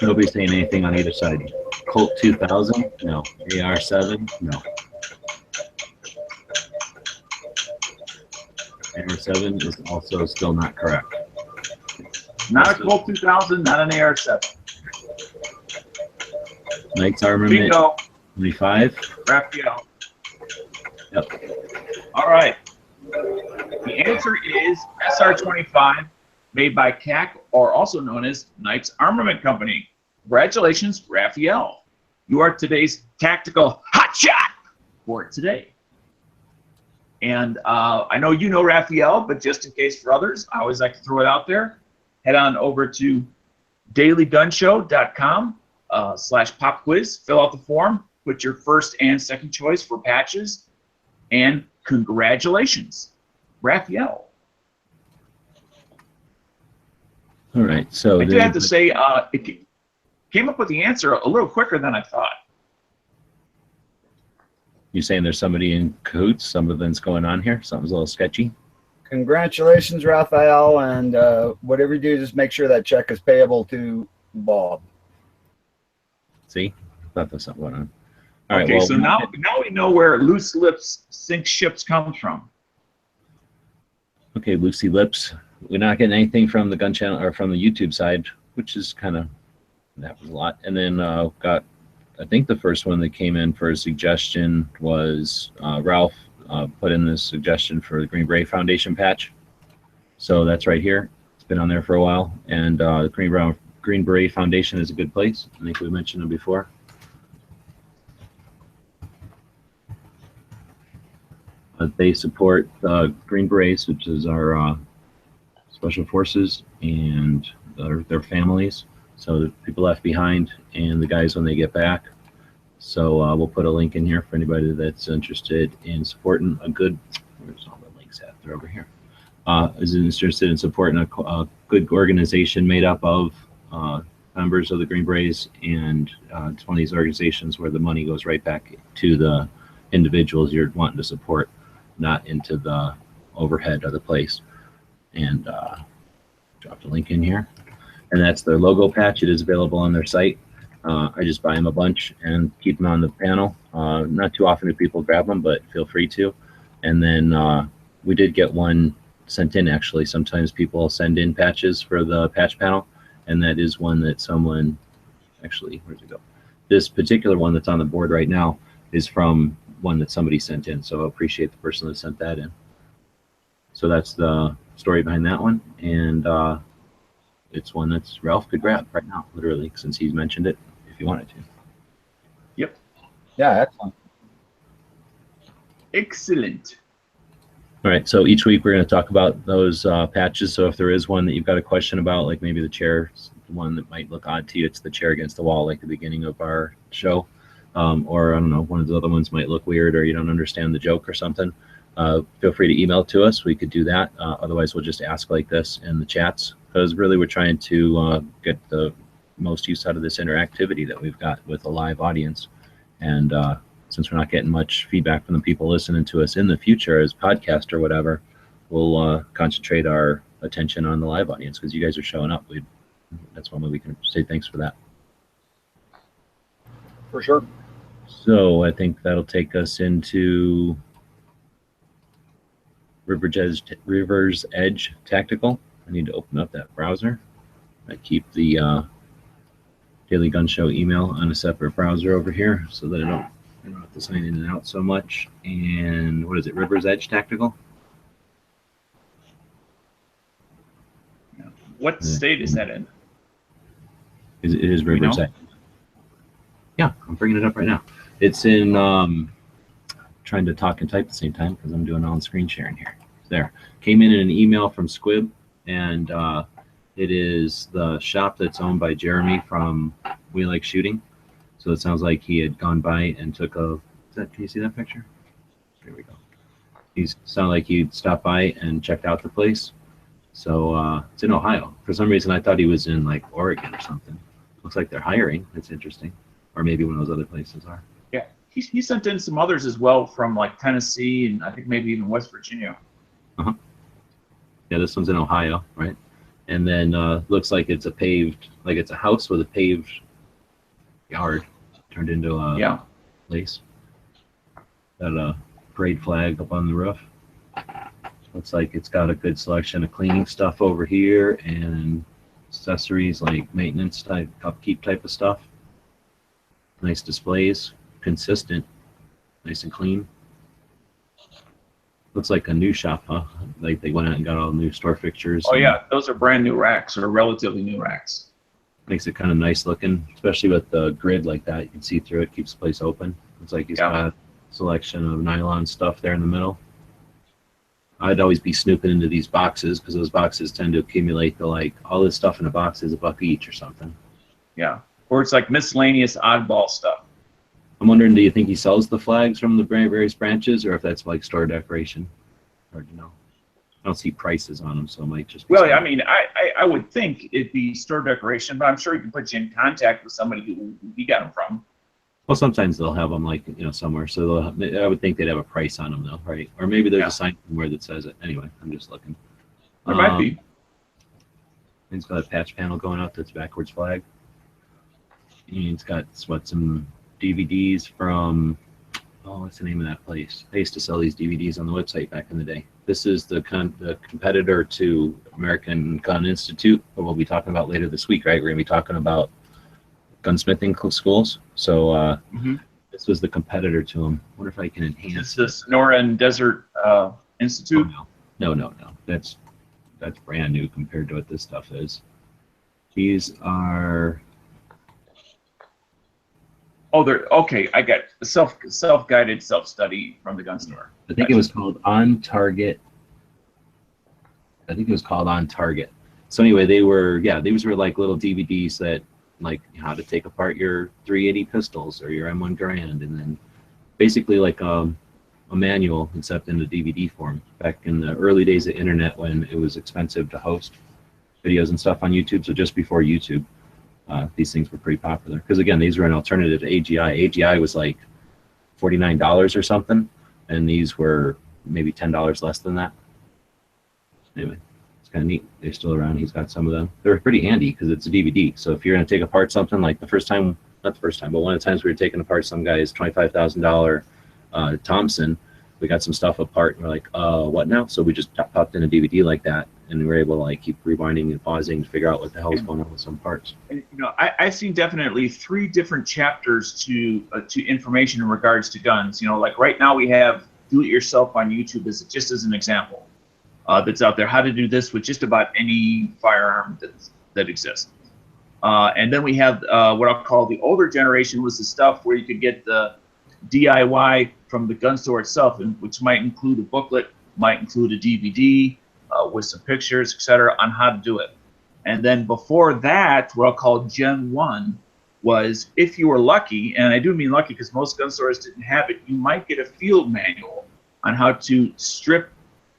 S2: Nobody's saying anything on either side. Colt 2000? No. AR-7? No. AR-7 is also still not correct.
S3: Not a Colt 2000, not an AR-7.
S2: Knight's Armament.
S3: Bingo.
S2: 25.
S3: Raphael.
S2: Yep.
S3: All right. The answer is SR-25, made by CAC, or also known as Knight's Armament Company. Congratulations, Raphael. You are today's tactical hotshot for today. And I know you know Raphael, but just in case for others, I always like to throw it out there. Head on over to dailygunshow.com/pop quiz. Fill out the form. Put your first and second choice for patches. And congratulations, Raphael.
S2: All right. So
S3: I do have to say, it came up with the answer a little quicker than I thought.
S2: You saying there's somebody in cahoots? Something's going on here? Something's a little sketchy?
S4: Congratulations, Raphael, and whatever you do, just make sure that check is payable to Bob.
S2: See? Thought there was something going on. All right,
S3: Okay,
S2: well,
S3: so now we know where loose lips sink ships comes from.
S2: Okay, Lucy Lips. We're not getting anything from the gun channel or from the YouTube side, which is kind of, that was a lot. And then got, I think the first one that came in for a suggestion was Ralph put in this suggestion for the Green Beret Foundation patch. So that's right here. It's been on there for a while. And the Green Beret Foundation is a good place. I think we mentioned them before. They support Green Berets, which is our special forces, and their families. So the people left behind and the guys when they get back. So we'll put a link in here for anybody that's interested in supporting a good, where's all the links at? They're over here. Is interested in supporting a good organization made up of members of the Green Berets, and it's one of these organizations where the money goes right back to the individuals you're wanting to support, not into the overhead of the place. And dropped a link in here. And that's their logo patch. It is available on their site. I just buy them a bunch and keep them on the panel. Not too often do people grab them, but feel free to. And then we did get one sent in, actually. Sometimes people send in patches for the patch panel, and that is one that someone, actually, where'd it go? This particular one that's on the board right now is from one that somebody sent in, so I appreciate the person that sent that in. So that's the story behind that one, and it's one that's Ralph could grab right now, literally, since he's mentioned it, if you wanted to.
S3: Yep.
S4: Yeah, excellent.
S3: Excellent.
S2: All right, so each week we're going to talk about those patches. So if there is one that you've got a question about, like maybe the chair, one that might look odd to you, it's the chair against the wall, like the beginning of our show. Or I don't know, one of the other ones might look weird, or you don't understand the joke or something. Feel free to email to us. We could do that. Otherwise, we'll just ask like this in the chats, because really we're trying to get the most use out of this interactivity that we've got with a live audience. And since we're not getting much feedback from the people listening to us in the future as podcast or whatever, we'll concentrate our attention on the live audience, because you guys are showing up. That's one way we can say thanks for that.
S4: For sure.
S2: So I think that'll take us into River's Edge Tactical. I need to open up that browser. I keep the Daily Gun Show email on a separate browser over here so that I don't have to sign in and out so much. And what is it, River's Edge Tactical?
S3: What state is that in?
S2: It is River's Edge. Yeah, I'm bringing it up right now. It's in, trying to talk and type at the same time because I'm doing on screen sharing here. There. Came in an email from Squib, and it is the shop that's owned by Jeremy from We Like Shooting. So it sounds like he had gone by and took a. Can you see that picture? There we go. He's sounded like he'd stopped by and checked out the place. So it's in Ohio. For some reason, I thought he was in like Oregon or something. Looks like they're hiring. That's interesting. Or maybe one of those other places are.
S3: Yeah, he sent in some others as well from like Tennessee and I think maybe even West Virginia.
S2: Uh-huh. Yeah, this one's in Ohio, right? And then looks like it's a paved, like it's a house with a paved yard turned into a place. Got a parade flag up on the roof. Looks like it's got a good selection of cleaning stuff over here and accessories like maintenance type, upkeep type of stuff. Nice displays, consistent, nice and clean. Looks like a new shop, huh? Like they went out and got all new store fixtures.
S3: Oh yeah, those are brand new racks or relatively new racks.
S2: Makes it kind of nice looking, especially with the grid like that. You can see through it, keeps the place open. Looks like he's got a selection of nylon stuff there in the middle. I'd always be snooping into these boxes because those boxes tend to accumulate to like all this stuff in a box is $1 each or something.
S3: Yeah, or it's like miscellaneous oddball stuff.
S2: I'm wondering, do you think he sells the flags from the various branches, or if that's like store decoration? Hard to know. I don't see prices on them, so it might just be.
S3: Well, I mean, I would think it'd be store decoration, but I'm sure he can put you in contact with somebody who he got them from.
S2: Well, sometimes they'll have them like, you know, somewhere. So I would think they'd have a price on them though, right? Or maybe there's a sign somewhere that says it. Anyway, I'm just looking.
S3: There might be.
S2: It's got a patch panel going up that's backwards flag. And it's got some DVDs from, what's the name of that place? I used to sell these DVDs on the website back in the day. This is the competitor to American Gun Institute, what we'll be talking about later this week, right? We're going to be talking about gunsmithing schools. So this was the competitor to them. I wonder if I can enhance.
S3: Is this Sonora and Desert Institute?
S2: Oh, no. That's brand new compared to what this stuff is. These are.
S3: Oh, they're okay. I got the self-guided self-study from the gun store.
S2: I think it was called On Target. So anyway, these were like little DVDs that like how to take apart your 380 pistols or your M1 Garand, and then basically like a manual except in the DVD form. Back in the early days of internet when it was expensive to host videos and stuff on YouTube, so just before YouTube. These things were pretty popular because again, these were an alternative to AGI. AGI was like $49 or something, and these were maybe $10 less than that. Anyway, it's kind of neat. They're still around. He's got some of them. They're pretty handy because it's a DVD. So if you're going to take apart something, like not the first time, but one of the times we were taking apart some guy's $25,000 Thompson, we got some stuff apart and we're like, what now? So we just popped in a DVD like that, and we were able to like keep rewinding and pausing to figure out what the hell is going on with some parts.
S3: And, you know, I've seen definitely 3 different chapters to information in regards to guns. You know, like right now we have Do It Yourself on YouTube just as an example that's out there. How to do this with just about any firearm that exists. And then we have what I'll call the older generation, was the stuff where you could get the DIY from the gun store itself, which might include a booklet, might include a DVD with some pictures, etc., on how to do it. And then before that, what I'll call Gen 1 was, if you were lucky, and I do mean lucky because most gun stores didn't have it, you might get a field manual on how to strip,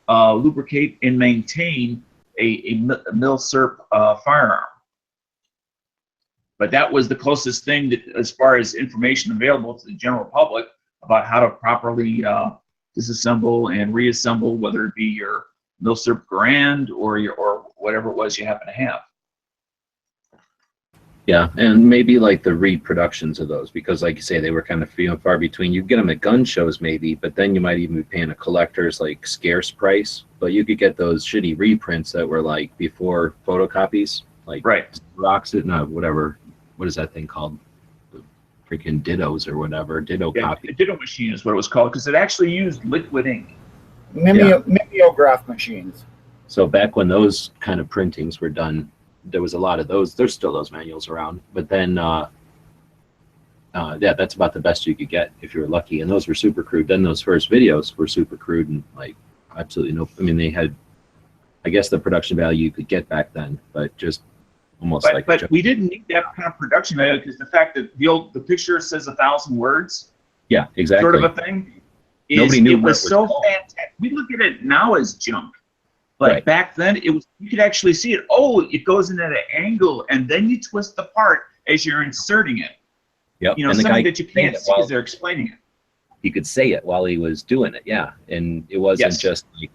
S3: lubricate, and maintain a mil-serp firearm. But that was the closest thing that, as far as information available to the general public about how to properly disassemble and reassemble, whether it be your mil-serp Garand or whatever it was you happen to have.
S2: Yeah, and maybe like the reproductions of those, because like you say, they were kind of few and far between. You get them at gun shows maybe, but then you might even be paying a collector's like scarce price. But you could get those shitty reprints that were like before photocopies, like rocks it, no, whatever. What is that thing called? The freaking dittos or whatever. Ditto copy.
S3: A ditto machine is what it was called, because it actually used liquid ink.
S4: Mimeograph machines.
S2: So back when those kind of printings were done, there was a lot of those. There's still those manuals around, but then Yeah, that's about the best you could get if you were lucky. And those were super crude. Then those first videos were super crude and like absolutely no. I mean, they had, I guess, the production value you could get back then, but just almost like.
S3: But we didn't need that kind of production value because the fact that the picture says 1,000 words.
S2: Yeah, exactly.
S3: Sort of a thing.
S2: Nobody knew
S3: it was so fantastic. We look at it now as junk. But back then, it was, you could actually see it. Oh, it goes in at an angle, and then you twist the part as you're inserting it.
S2: Yep.
S3: You know, something that you can't see as they're explaining it.
S2: He could say it while he was doing it, yeah. And it wasn't just like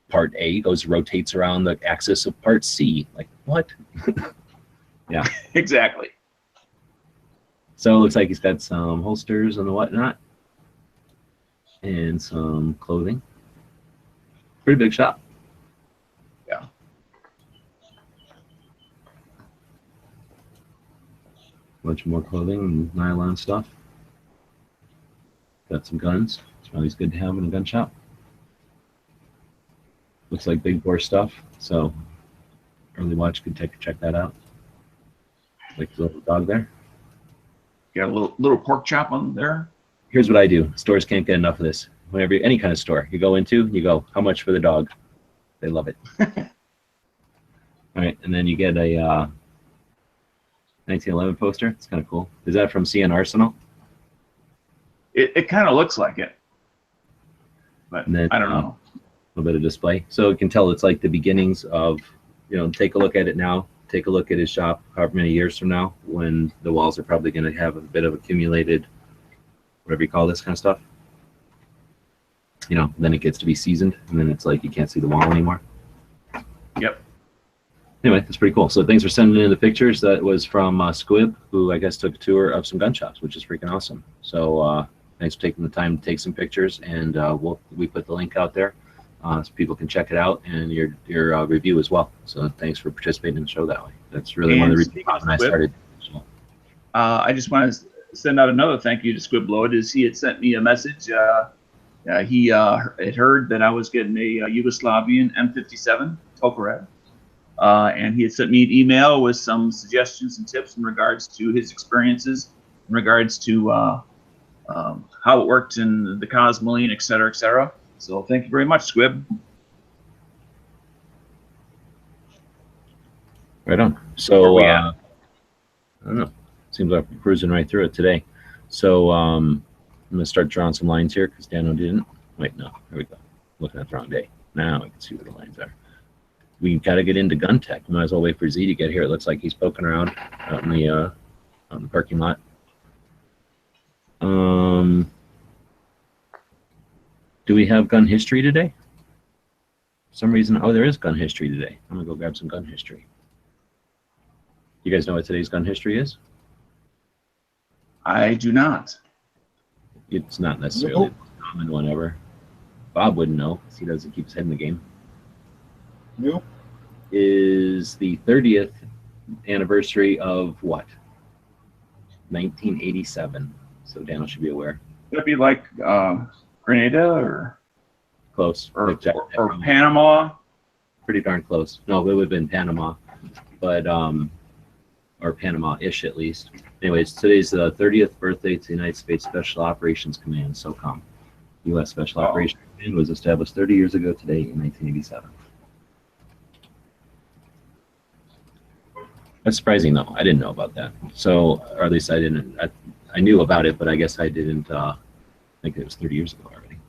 S2: part A rotates around the axis of part C. Like, what? Yeah.
S3: Exactly.
S2: So it looks like he's got some holsters and the whatnot. And some clothing. Pretty big shop.
S3: Yeah.
S2: Bunch more clothing and nylon stuff. Got some guns. It's always good to have in a gun shop. Looks like big bore stuff. So early watch could check that out. Like the little dog there.
S3: Got a little pork chop on there.
S2: Here's what I do. Stores can't get enough of this. Whenever any kind of store you go into, you go, how much for the dog? They love it. All right, and then you get a 1911 poster. It's kind of cool. Is that from CN Arsenal?
S3: It kind of looks like it, but
S2: then,
S3: I don't know.
S2: A little bit of display, so you can tell it's like the beginnings of, you know, take a look at it now. Take a look at his shop however many years from now, when the walls are probably going to have a bit of accumulated, whatever you call this kind of stuff. You know, then it gets to be seasoned, and then it's like you can't see the wall anymore.
S3: Yep.
S2: Anyway, that's pretty cool. So thanks for sending in the pictures. That was from Squib, who I guess took a tour of some gun shops, which is freaking awesome. So thanks for taking the time to take some pictures, and we put the link out there so people can check it out, and your review as well. So thanks for participating in the show that way. That's really one of the reasons when I started. So.
S3: I just want to send out another thank you to Squib Load. He had sent me a message. He had heard that I was getting a Yugoslavian M57 Tokarev, and he had sent me an email with some suggestions and tips in regards to his experiences, in regards to how it worked in the Cosmoline, et cetera, et cetera. So thank you very much, Squib.
S2: Right on. So I don't know. Seems like we're cruising right through it today. So I'm gonna start drawing some lines here because Dano didn't. Wait, no, here we go. Looking at the wrong day. Now I can see where the lines are. We got to get into gun tech. Might as well wait for Z to get here. It looks like he's poking around out in the parking lot. Do we have gun history today? For some reason, oh, there is gun history today. I'm gonna go grab some gun history. You guys know what today's gun history is?
S3: I do not.
S2: It's not necessarily the most common one ever. Bob wouldn't know because he doesn't keep his head in the game.
S4: Nope.
S2: Is the 30th anniversary of what? 1987. So Daniel should be aware.
S3: That'd be like Grenada or
S2: Close.
S3: or Panama.
S2: Pretty darn close. No, it would have been Panama, but or Panama-ish at least. Anyways, today's the 30th birthday to the United States Special Operations Command, SOCOM. U.S. Special Operations Command was established 30 years ago today in 1987. That's surprising, though. I didn't know about that. So, or at least I didn't. I knew about it, but I guess I didn't think it was 30 years ago already.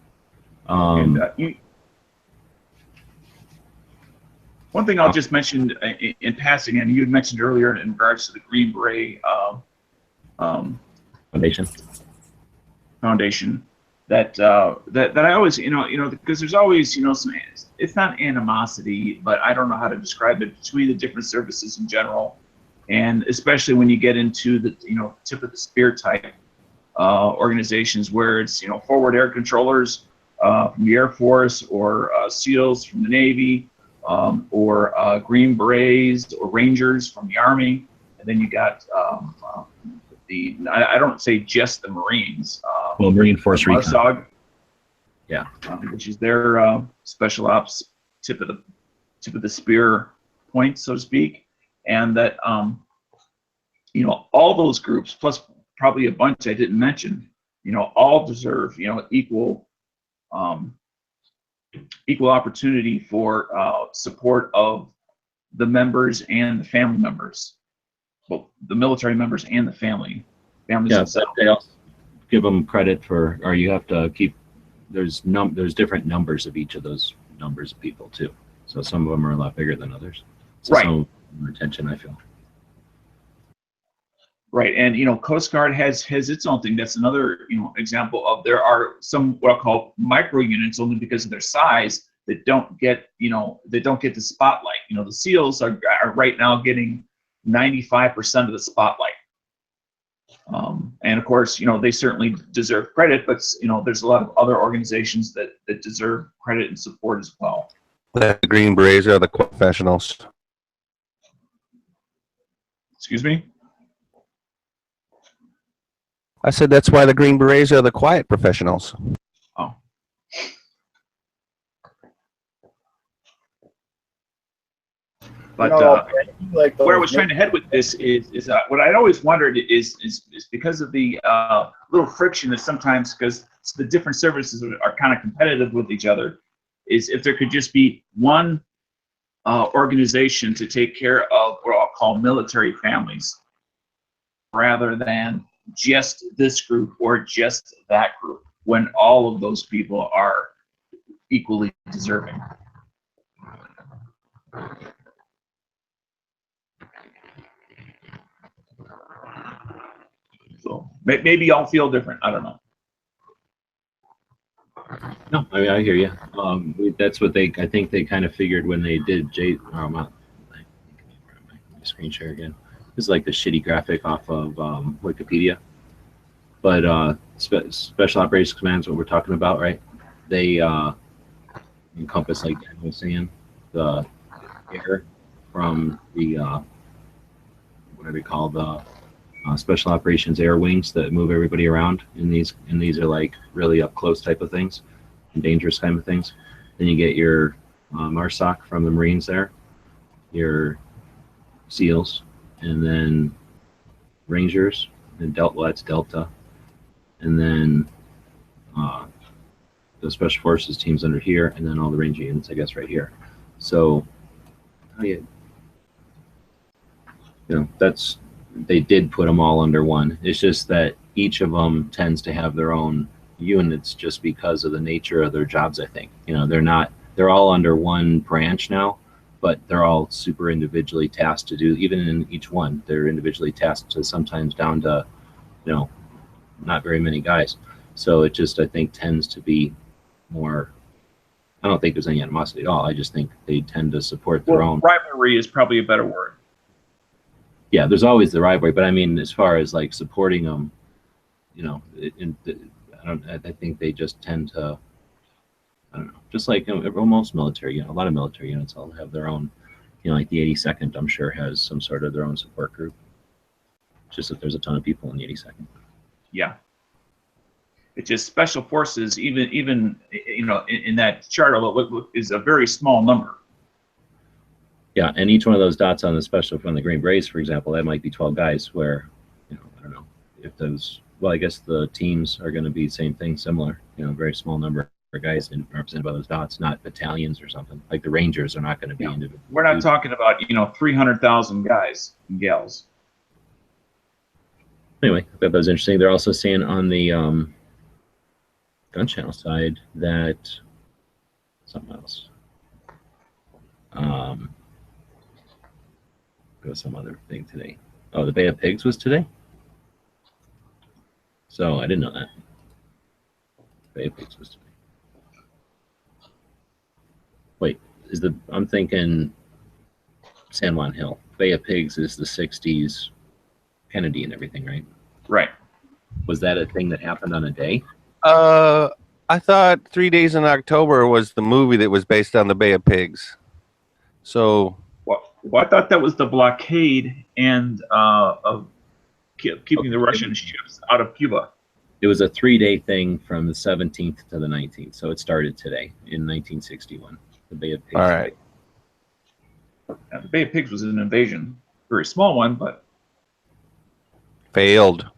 S3: One thing I'll just mention in passing, and you had mentioned earlier in regards to the Green Beret Foundation, that I always, because there's always, some, it's not animosity, but I don't know how to describe it, between the different services in general, and especially when you get into the, tip of the spear type organizations where it's, forward air controllers from the Air Force, or SEALs from the Navy, or Green Berets or Rangers from the Army, and then you got I don't say just the Marines.
S2: Well, Marine Force Recon.
S3: Yeah, which is their special ops tip of the spear point, so to speak, and that all those groups plus probably a bunch I didn't mention, all deserve, equal opportunity for support of the members and the family members, both the military members and the families themselves.
S2: They also give them credit for, or you have to keep, there's different numbers of each of those numbers of people too. So some of them are a lot bigger than others. So
S3: right.
S2: Some retention, I feel.
S3: Right, and Coast Guard has its own thing. That's another example of, there are some what I'll call micro units, only because of their size, that don't get the spotlight. The SEALs are right now getting 95% of the spotlight. And of course, they certainly deserve credit, but there's a lot of other organizations that deserve credit and support as well.
S5: The Green Berets are the professionals.
S3: Excuse me?
S5: I said that's why the Green Berets are the quiet professionals.
S3: Oh. But where I was trying to head with this is what I'd always wondered is because of the little friction that sometimes, because the different services are kind of competitive with each other, is if there could just be one organization to take care of what I'll call military families, rather than just this group or just that group, when all of those people are equally deserving. So maybe y'all feel different. I don't know.
S2: No, I mean, I hear you. That's what I think they kind of figured when they did my screen share again. This is like the shitty graphic off of Wikipedia. But Special Operations Command is what we're talking about, right? They encompass, like Dan was saying, the air from the what do they call the Special Operations air wings that move everybody around. And these are like really up close type of things, and dangerous kind of things. Then you get your MARSOC from the Marines there, your SEALs, and then Rangers, and that's Delta, and then the Special Forces teams under here, and then all the Ranger units, I guess, right here. So, they did put them all under one. It's just that each of them tends to have their own units just because of the nature of their jobs, I think. They're all under one branch now, but they're all super individually tasked to do, even in each one, they're individually tasked to sometimes down to, not very many guys. So it just, I think, tends to be more, I don't think there's any animosity at all. I just think they tend to support their own.
S3: Rivalry is probably a better word.
S2: Yeah, there's always the rivalry, but I mean, as far as like supporting them, I think they just tend to, I don't know, just like almost military, a lot of military units all have their own, like the 82nd, I'm sure, has some sort of their own support group. Just that there's a ton of people in the 82nd.
S3: Yeah. It's just Special Forces, even in that chart, although is a very small number.
S2: Yeah, and each one of those dots on the special, from the Green Berets, for example, that might be 12 guys, where, I don't know if those, well, I guess the teams are going to be same thing, similar, very small number of guys represented by those dots, not battalions or something. Like the Rangers are not going to be individual.
S3: We're not talking about, 300,000 guys and gals.
S2: Anyway, I thought that was interesting. They're also saying on the gun channel side that something else. There was some other thing today. Oh, the Bay of Pigs was today? So I didn't know that. Bay of Pigs was today. Wait, I'm thinking San Juan Hill. Bay of Pigs is the 60s Kennedy and everything, right?
S3: Right.
S2: Was that a thing that happened on a day?
S5: I thought 3 Days in October was the movie that was based on the Bay of Pigs. So,
S3: well, I thought that was the blockade and of keeping the Russian ships out of Cuba.
S2: It was a 3-day thing from the 17th to the 19th, so it started today in 1961. The Bay of Pigs.
S5: All right.
S3: Now, the Bay of Pigs was an invasion, very small one, but
S5: failed.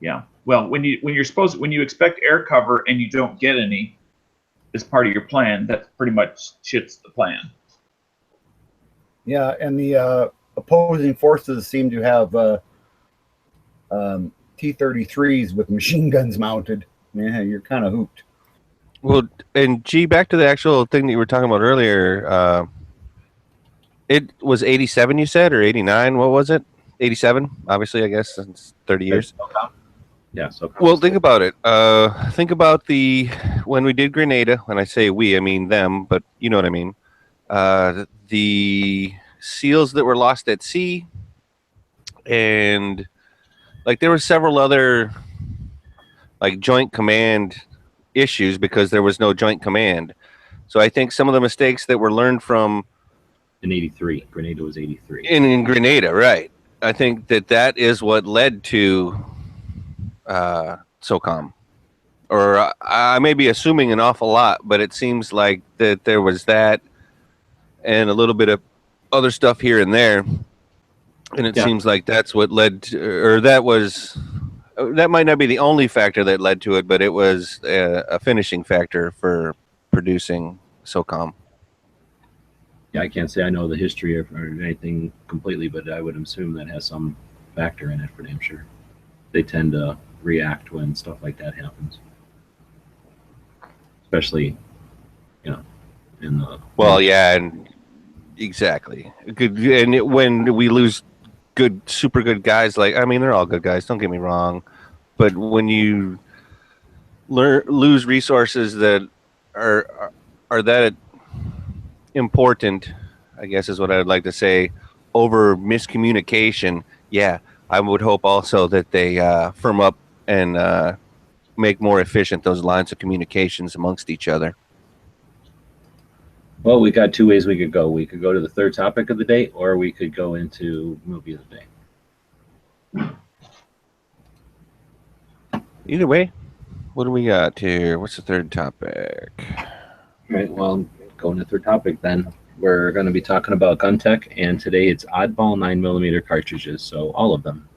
S3: Yeah. Well, when you expect air cover and you don't get any as part of your plan, that pretty much shits the plan.
S4: Yeah, and the opposing forces seem to have T-33s with machine guns mounted. Yeah, you're kind of hooped.
S5: Well, and G, back to the actual thing that you were talking about earlier. It was 87, you said, or 89? What was it? 87, obviously, I guess, since 30 years.
S2: Yeah. So
S5: Well, think about it. Think about when we did Grenada. When I say we, I mean them, but you know what I mean. The SEALs that were lost at sea, and like there were several other like joint command issues because there was no joint command. So I think some of the mistakes that were learned from
S2: in 83, Grenada was 83.
S5: in Grenada, right? I think that is what led to SOCOM. Or I may be assuming an awful lot, but it seems like that there was that and a little bit of other stuff here and there. And it seems like that's what led to, or that might not be the only factor that led to it, but it was a finishing factor for producing SOCOM.
S2: Yeah, I can't say I know the history or anything completely, but I would assume that has some factor in it for damn sure. They tend to react when stuff like that happens. Especially, in the...
S5: Well, yeah, and exactly. When we lose super good guys, like, I mean, they're all good guys, don't get me wrong, but when you lose resources that are that important, I guess is what I would like to say, over miscommunication, yeah, I would hope also that they firm up and make more efficient those lines of communications amongst each other.
S2: Well, we got two ways we could go. We could go to the third topic of the day, or we could go into movie of the day.
S5: Either way, what do we got here? What's the third topic?
S2: All right, well, going to the third topic then. We're going to be talking about gun tech, and today it's Oddball 9mm cartridges, so all of them.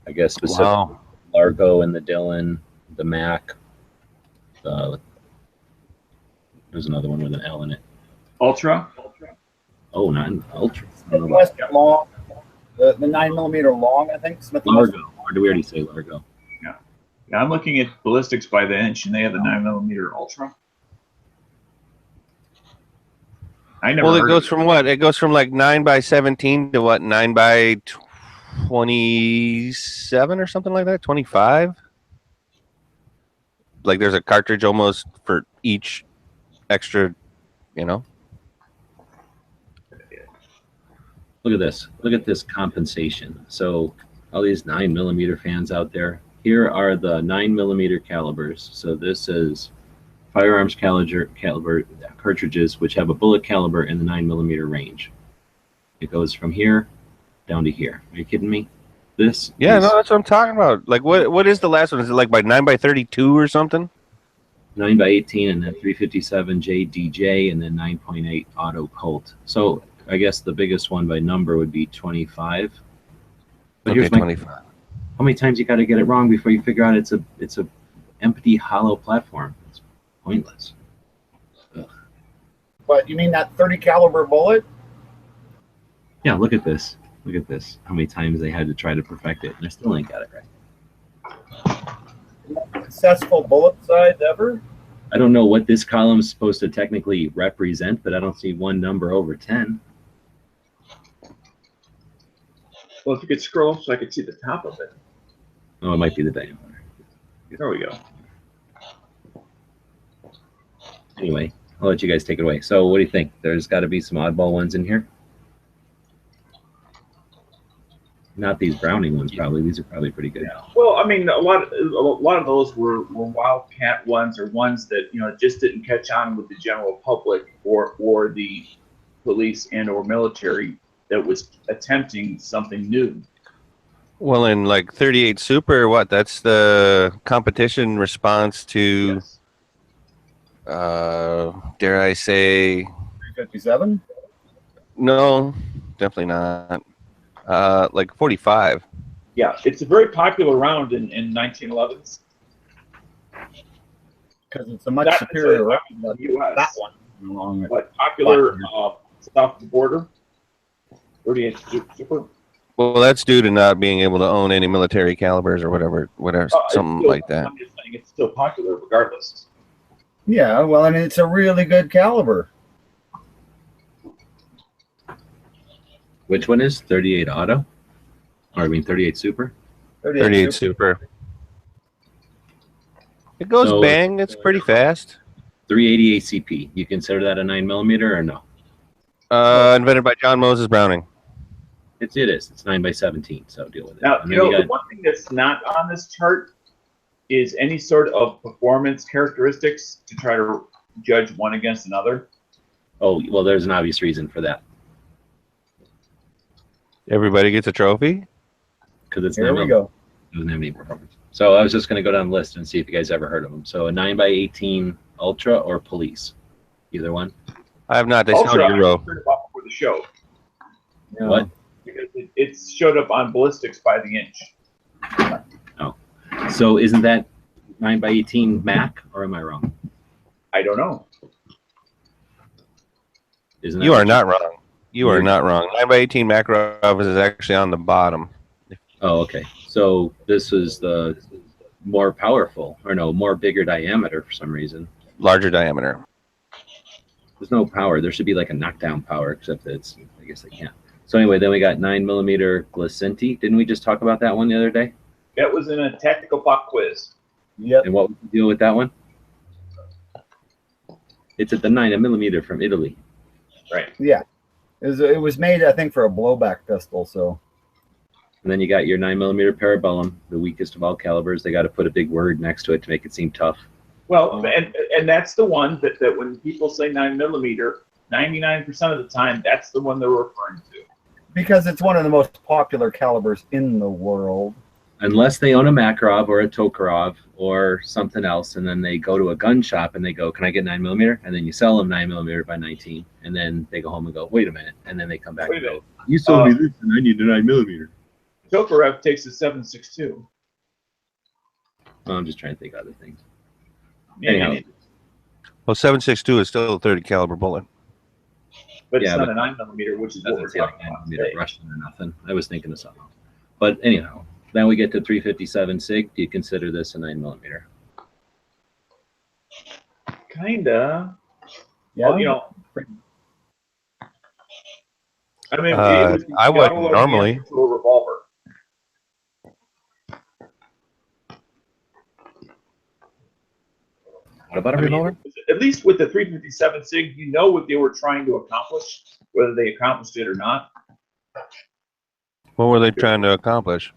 S2: I guess specifically Largo and the Dillon, the Mac, there's another one with an L in it.
S3: Ultra?
S2: Oh, not an Ultra.
S4: Long, the 9mm long, I think. Smith
S2: Largo. Or did we already say Largo?
S3: Yeah, I'm looking at ballistics by the inch, and they have the 9mm Ultra. I never.
S5: Well, it goes from what? It goes from like 9x17 to what? 9x27 or something like that. 25. Like there's a cartridge almost for each extra,
S2: Look at this. Look at this compensation. So all these 9mm fans out there, here are the 9mm calibers. So this is firearms caliber cartridges, which have a bullet caliber in the 9mm range. It goes from here down to here. Are you kidding me?
S5: no, that's what I'm talking about. Like, what is the last one? Is it like by 9x32 or something?
S2: 9x18, and then 357J DJ, and then 9.8 Auto Colt. So I guess the biggest one by number would be 25. But here's
S5: 25.
S2: How many times you got to get it wrong before you figure out it's a empty, hollow platform? It's pointless. Ugh.
S4: But you mean that 30 caliber bullet?
S2: Yeah, look at this. Look at this. How many times they had to try to perfect it, and they still ain't got it right.
S4: Successful bullet size ever?
S2: I don't know what this column is supposed to technically represent, but I don't see one number over 10.
S3: Well, if you could scroll so I could see the top of it.
S2: Oh, it might be the diameter.
S3: There we go.
S2: Anyway, I'll let you guys take it away. So what do you think? There's got to be some oddball ones in here? Not these Browning ones, probably. These are probably pretty good.
S3: Yeah. Well, I mean, a lot of those were wildcat ones, or ones that just didn't catch on with the general public or the police and or military that was attempting something new.
S5: Well, in like 38 Super, what? That's the competition response to,
S3: Yes.
S5: Dare I say?
S4: 357?
S5: No, definitely not. Like 45.
S3: Yeah, it's a very popular round in 1911s.
S4: Because it's a much
S3: Not
S4: superior
S3: necessarily
S4: round
S3: popular
S4: than
S3: in the U.S.
S4: that one. Along with
S3: But popular south of the border. 38 Super.
S5: Well, that's due to not being able to own any military calibers or whatever, something
S3: Still,
S5: like that.
S3: I'm just saying it's still popular regardless.
S4: Yeah, well, and it's a really good caliber.
S2: Which one is 38 Auto? Or I mean 38 Super?
S5: 38 Super. It goes
S2: So-
S5: bang. It's pretty fast.
S2: 380 ACP. You consider that a 9mm or no?
S5: Invented by John Moses Browning.
S2: It is. It's 9x17. So deal with it.
S3: Now,
S2: And
S3: you
S2: then
S3: know,
S2: you
S3: the
S2: got
S3: one thing that's not on this chart is any sort of performance characteristics to try to judge one against another.
S2: oh well, there's an obvious reason for that
S5: Everybody gets a trophy.
S2: because it's
S4: Here we
S2: 9mm.
S4: go.
S2: It doesn't have any performance. So I was just going to go down the list and see if you guys ever heard of them. So a 9x18 Ultra or Police, either one.
S5: I have not. They
S3: Ultra,
S5: sound
S3: I
S5: Euro.
S3: heard about before the show
S4: Yeah.
S2: What?
S3: because it showed up on ballistics by the inch.
S2: So isn't that 9x18 Mac or am I wrong?
S3: I don't know.
S2: Isn't that
S5: You are
S2: what
S5: not wrong. You are
S2: You're-
S5: not wrong. 9x18 Makarov is actually on the bottom.
S2: Oh, okay. So this is the more powerful, or no, more bigger diameter for some reason.
S5: Larger diameter.
S2: There's no power. There should be like a knockdown power, except that it's, I guess they can't. So anyway, then we got 9mm Glicenti. Didn't we just talk about that one the other day?
S3: That was in a tactical pop quiz.
S4: Yep.
S2: And what was the deal with that one? It's at the 9mm from Italy.
S3: Right.
S4: Yeah. It was made, I think, for a blowback pistol. So
S2: And then you got your 9mm Parabellum, the weakest of all calibers. They got to put a big word next to it to make it seem tough.
S3: Well, and that's the one that when people say 9mm, 99% of the time, that's the one they're referring to.
S4: because it's one of the most popular calibers in the world.
S2: Unless they own a Makarov or a Tokarov or something else, and then they go to a gun shop and they go, "Can I get 9mm?" And then you sell them 9mm by 19, and then they go home and go, "Wait a minute," and then they come back
S3: Wait
S2: and
S3: a
S2: go,
S3: minute.
S2: "You sold me this, and I need a 9mm."
S3: Tokarev takes a 7.62.
S2: Well, I'm just trying to think of other things.
S3: Yeah,
S2: Anyhow,
S5: Well, 7.62 is still a 30 caliber bullet.
S3: but it's
S2: Yeah,
S3: not
S2: but
S3: a 9mm, which is what we're
S2: doesn't say like
S3: talking about
S2: 9mm
S3: today.
S2: Russian or nothing. I was thinking of something else. But anyhow, then we get to 357 SIG. Do you consider this a 9mm?
S3: Kinda.
S4: Yeah.
S3: Well, you know, I mean,
S5: I
S3: was the
S5: wouldn't
S3: auto-load
S5: normally.
S3: answer to a revolver.
S2: What about a
S3: I mean,
S2: revolver?
S3: at least with the 357 SIG, you know what they were trying to accomplish, whether they accomplished it or not.
S5: What were they trying to accomplish?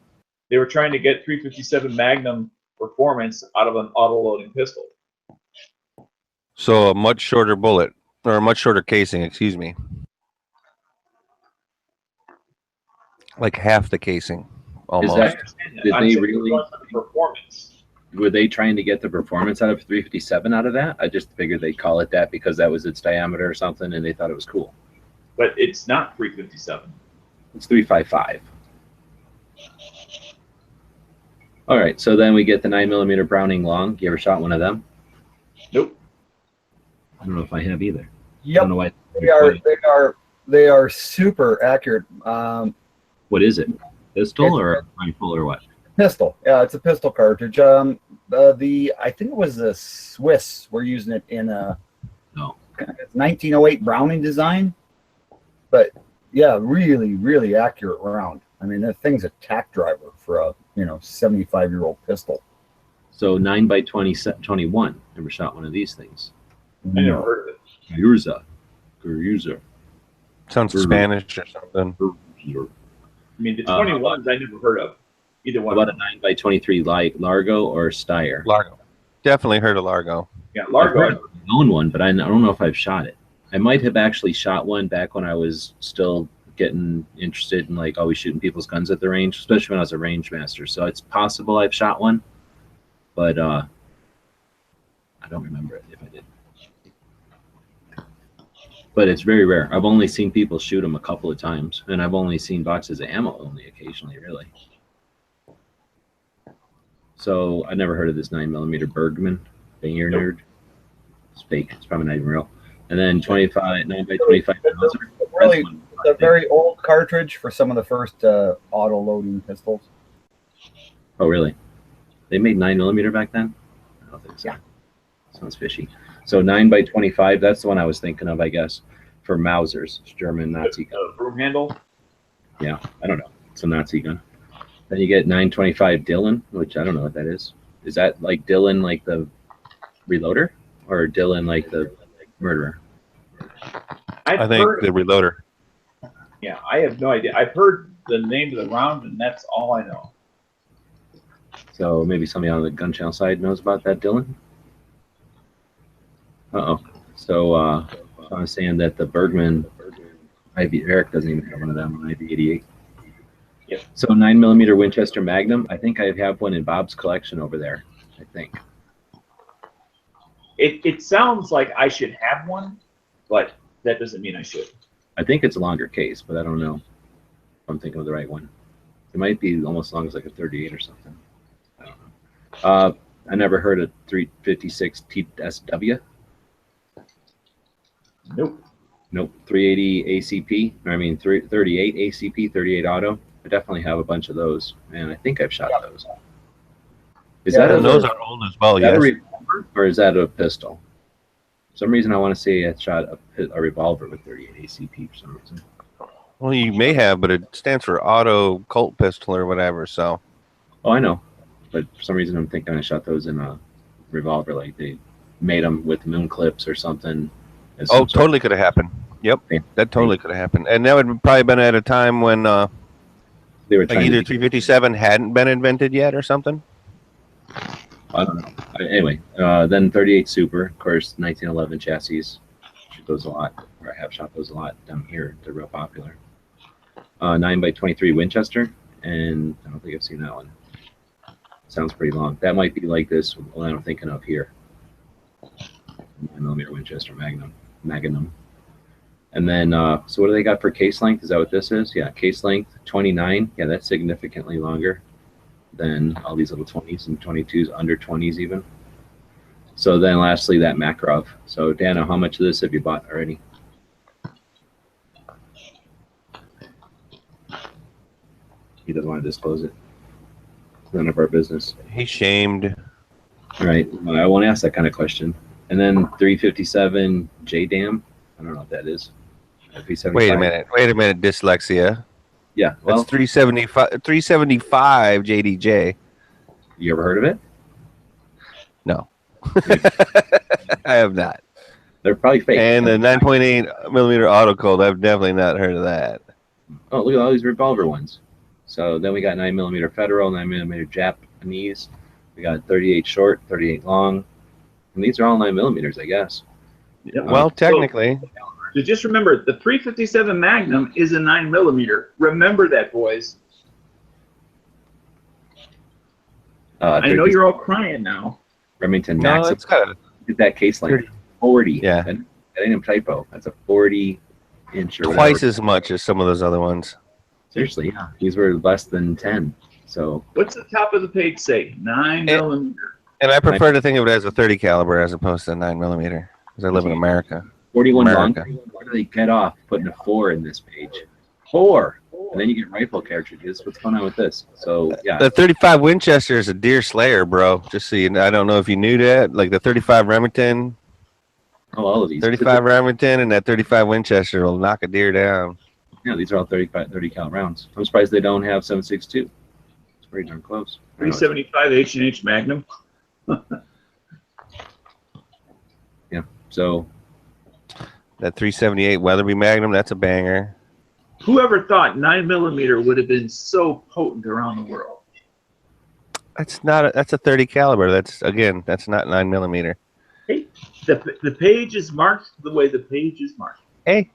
S3: They were trying to get 357 Magnum performance out of an auto-loading pistol.
S5: So a much shorter bullet, or a much shorter casing, excuse me. Like half the casing, almost.
S3: I understand that.
S2: Did
S3: I'm
S2: they
S3: saying
S2: really-
S3: going for the performance?
S2: Were they trying to get the performance out of 357 out of that? I just figured they'd call it that because that was its diameter or something, and they thought it was cool.
S3: But it's not 357.
S2: It's 355. All right, so then we get the 9mm Browning Long. You ever shot one of them?
S3: Nope.
S2: I don't know if I have either. I
S4: Yep.
S2: don't know why.
S4: They are super accurate.
S2: What is it? Pistol or a rifle or what?
S4: Pistol. Yeah, it's a pistol cartridge. I think it was the Swiss were using it in a
S2: No.
S4: 1908 Browning design. But yeah, really, really accurate round. I mean, that thing's a tack driver for a 75-year-old pistol.
S2: So 9x21. Never shot one of these things.
S3: I never heard of it.
S2: Gurza.
S5: Sounds Spanish or something.
S3: I mean, the 21s I never heard of. Either
S2: How
S3: one.
S2: about a 9x23 Largo or Steyr?
S5: Largo. Definitely heard of Largo.
S3: Yeah,
S2: I've
S3: Largo.
S2: heard of it. I own one, but I don't know if I've shot it. I might have actually shot one back when I was still getting interested in like always shooting people's guns at the range, especially when I was a range master. So it's possible I've shot one, but I don't remember it if I did. But it's very rare. I've only seen people shoot them a couple of times, and I've only seen boxes of ammo only occasionally, really. So I never heard of this 9mm Bergman Banger Nerd. It's fake. It's probably not even real. And then 25 9x25 Mauser.
S4: Really, it's a very old cartridge for some of the first auto loading pistols.
S2: Oh, really? They made 9mm back then? I don't think so.
S4: Yeah.
S2: Sounds fishy. So 9x25, that's the one I was thinking of, I guess, for Mausers, German Nazi gun.
S3: Broom handle.
S2: Yeah, I don't know. It's a Nazi gun. Then you get 925 Dillon, which I don't know what that is. Is that like Dillon, like the reloader, or Dillon, like the murderer?
S5: I think the reloader.
S3: Yeah, I have no idea. I've heard the name of the round, and that's all I know.
S2: So maybe somebody on the gun channel side knows about that Dillon. So I was saying that the Bergman, Eric doesn't even have one of them on IV88.
S3: Yep.
S2: So 9mm Winchester Magnum. I think I have one in Bob's collection over there. I think.
S3: It sounds like I should have one, but that doesn't mean I should.
S2: I think it's a longer case, but I don't know if I'm thinking of the right one. It might be almost as long as like a 38 or something. I don't know. I never heard of 356 TSW.
S3: Nope.
S2: Nope. 380 ACP. I mean, 38 ACP, 38 auto. I definitely have a bunch of those, and I think I've shot those. Is that
S5: those are old as well? Yes.
S2: A revolver, or is that a pistol? For some reason, I want to say I shot a revolver with 38 ACP for some reason.
S5: Well, you may have, but it stands for auto Colt pistol or whatever. So.
S2: Oh, I know, but for some reason, I'm thinking I shot those in a revolver, like they made them with moon clips or something.
S5: Oh, totally could have happened. Yep, that totally could have happened, and that would have probably been at a time when
S2: they were
S5: like either 357 hadn't been invented yet or something.
S2: I don't know. Anyway, then 38 Super, of course, 1911 chassis. Shoot those a lot, or I have shot those a lot down here. They're real popular. 9x23 Winchester, and I don't think I've seen that one. Sounds pretty long. That might be like this one I'm thinking of here. 9mm Winchester Magnum. And then, so what do they got for case length? Is that what this is? Yeah, case length 29. Yeah, that's significantly longer than all these little 20s and 22s, under 20s even. So then lastly, that Makarov. So Dana, how much of this have you bought already? He doesn't want to disclose it. None of our business.
S5: He's shamed.
S2: Right. Well, I won't ask that kind of question. And then 357 JDAM. I don't know what that is.
S5: Wait a minute, dyslexia.
S2: Yeah, well,
S5: that's 375 JDJ.
S2: You ever heard of it?
S5: No. I have not.
S2: They're probably fake.
S5: And the 9.8mm auto Colt, I've definitely not heard of that.
S2: Oh, look at all these revolver ones. So then we got 9mm Federal, 9mm Japanese. We got 38 short, 38 long. And these are all 9mm, I guess.
S3: Yeah,
S5: well, technically.
S3: So just remember, the 357 Magnum is a 9mm. Remember that, boys. I know you're all crying now.
S2: Remington
S5: No,
S2: Max.
S5: it's got
S2: Get that case length. 40.
S5: Yeah.
S2: That ain't a typo. That's a 40-inch or
S5: twice
S2: whatever.
S5: as much as some of those other ones.
S2: Seriously, yeah. These were less than 10. So
S3: What's the top of the page say? 9mm.
S5: And I prefer to think of it as a 30 caliber as opposed to a 9mm because I live in America.
S2: 41 long.
S5: America.
S2: Where do they get off putting a 4 in this page? 4. And then you get rifle cartridges. What's going on with this? So, yeah.
S5: The 35 Winchester is a deer slayer, bro. Just so you know, I don't know if you knew that. Like the 35 Remington.
S2: Oh, all of these.
S5: 35 Remington and that 35 Winchester will knock a deer down.
S2: Yeah, these are all 30 cal rounds. I'm surprised they don't have 7.62. It's pretty darn close.
S3: 375 H&H Magnum.
S2: Yeah, so.
S5: That 378 Weatherby Magnum, that's a banger.
S3: Whoever thought 9mm would have been so potent around the world?
S5: That's a 30 caliber. That's not 9mm.
S3: Hey, the page is marked the way the page is marked.
S5: Hey,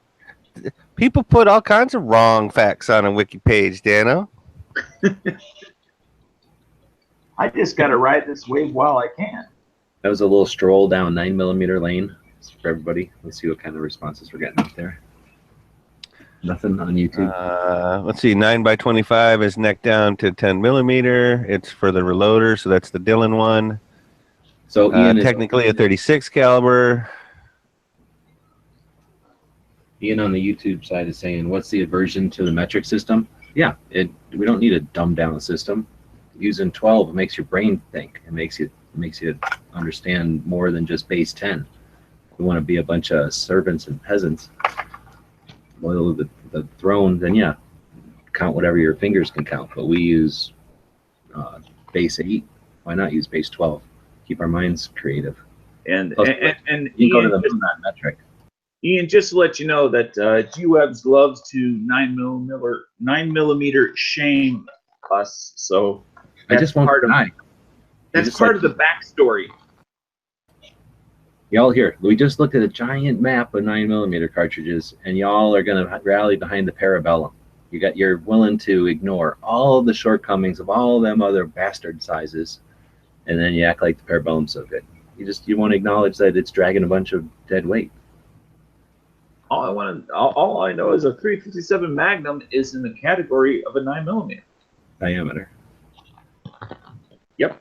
S5: people put all kinds of wrong facts on a wiki page, Dano.
S3: I just got to ride this wave while I can.
S2: That was a little stroll down 9mm lane for everybody. Let's see what kind of responses we're getting out there. Nothing on YouTube.
S5: Let's see, 9x25 is neck down to 10mm. It's for the reloader, so that's the Dillon one.
S2: So Ian is
S5: technically a 36 caliber.
S2: Ian on the YouTube side is saying, "What's the aversion to the metric system?" Yeah, we don't need a dumbed down system. Using 12 makes your brain think. It makes you understand more than just base 10. We want to be a bunch of servants and peasants. Well, the throne, then yeah, count whatever your fingers can count. But we use base 8. Why not use base 12? Keep our minds creative.
S3: And
S2: you go to the moon metric.
S3: Ian, just to let you know that G-Webs loves to 9mm shame us. So
S2: I just won't deny.
S3: That's part of the backstory.
S2: Y'all here, we just looked at a giant map of 9mm cartridges, and y'all are going to rally behind the Parabellum. You're willing to ignore all the shortcomings of all them other bastard sizes, and then you act like the Parabellum's so good. You want to acknowledge that it's dragging a bunch of dead weight.
S3: All I know is a 357 Magnum is in the category of a 9mm
S2: diameter.
S3: Yep.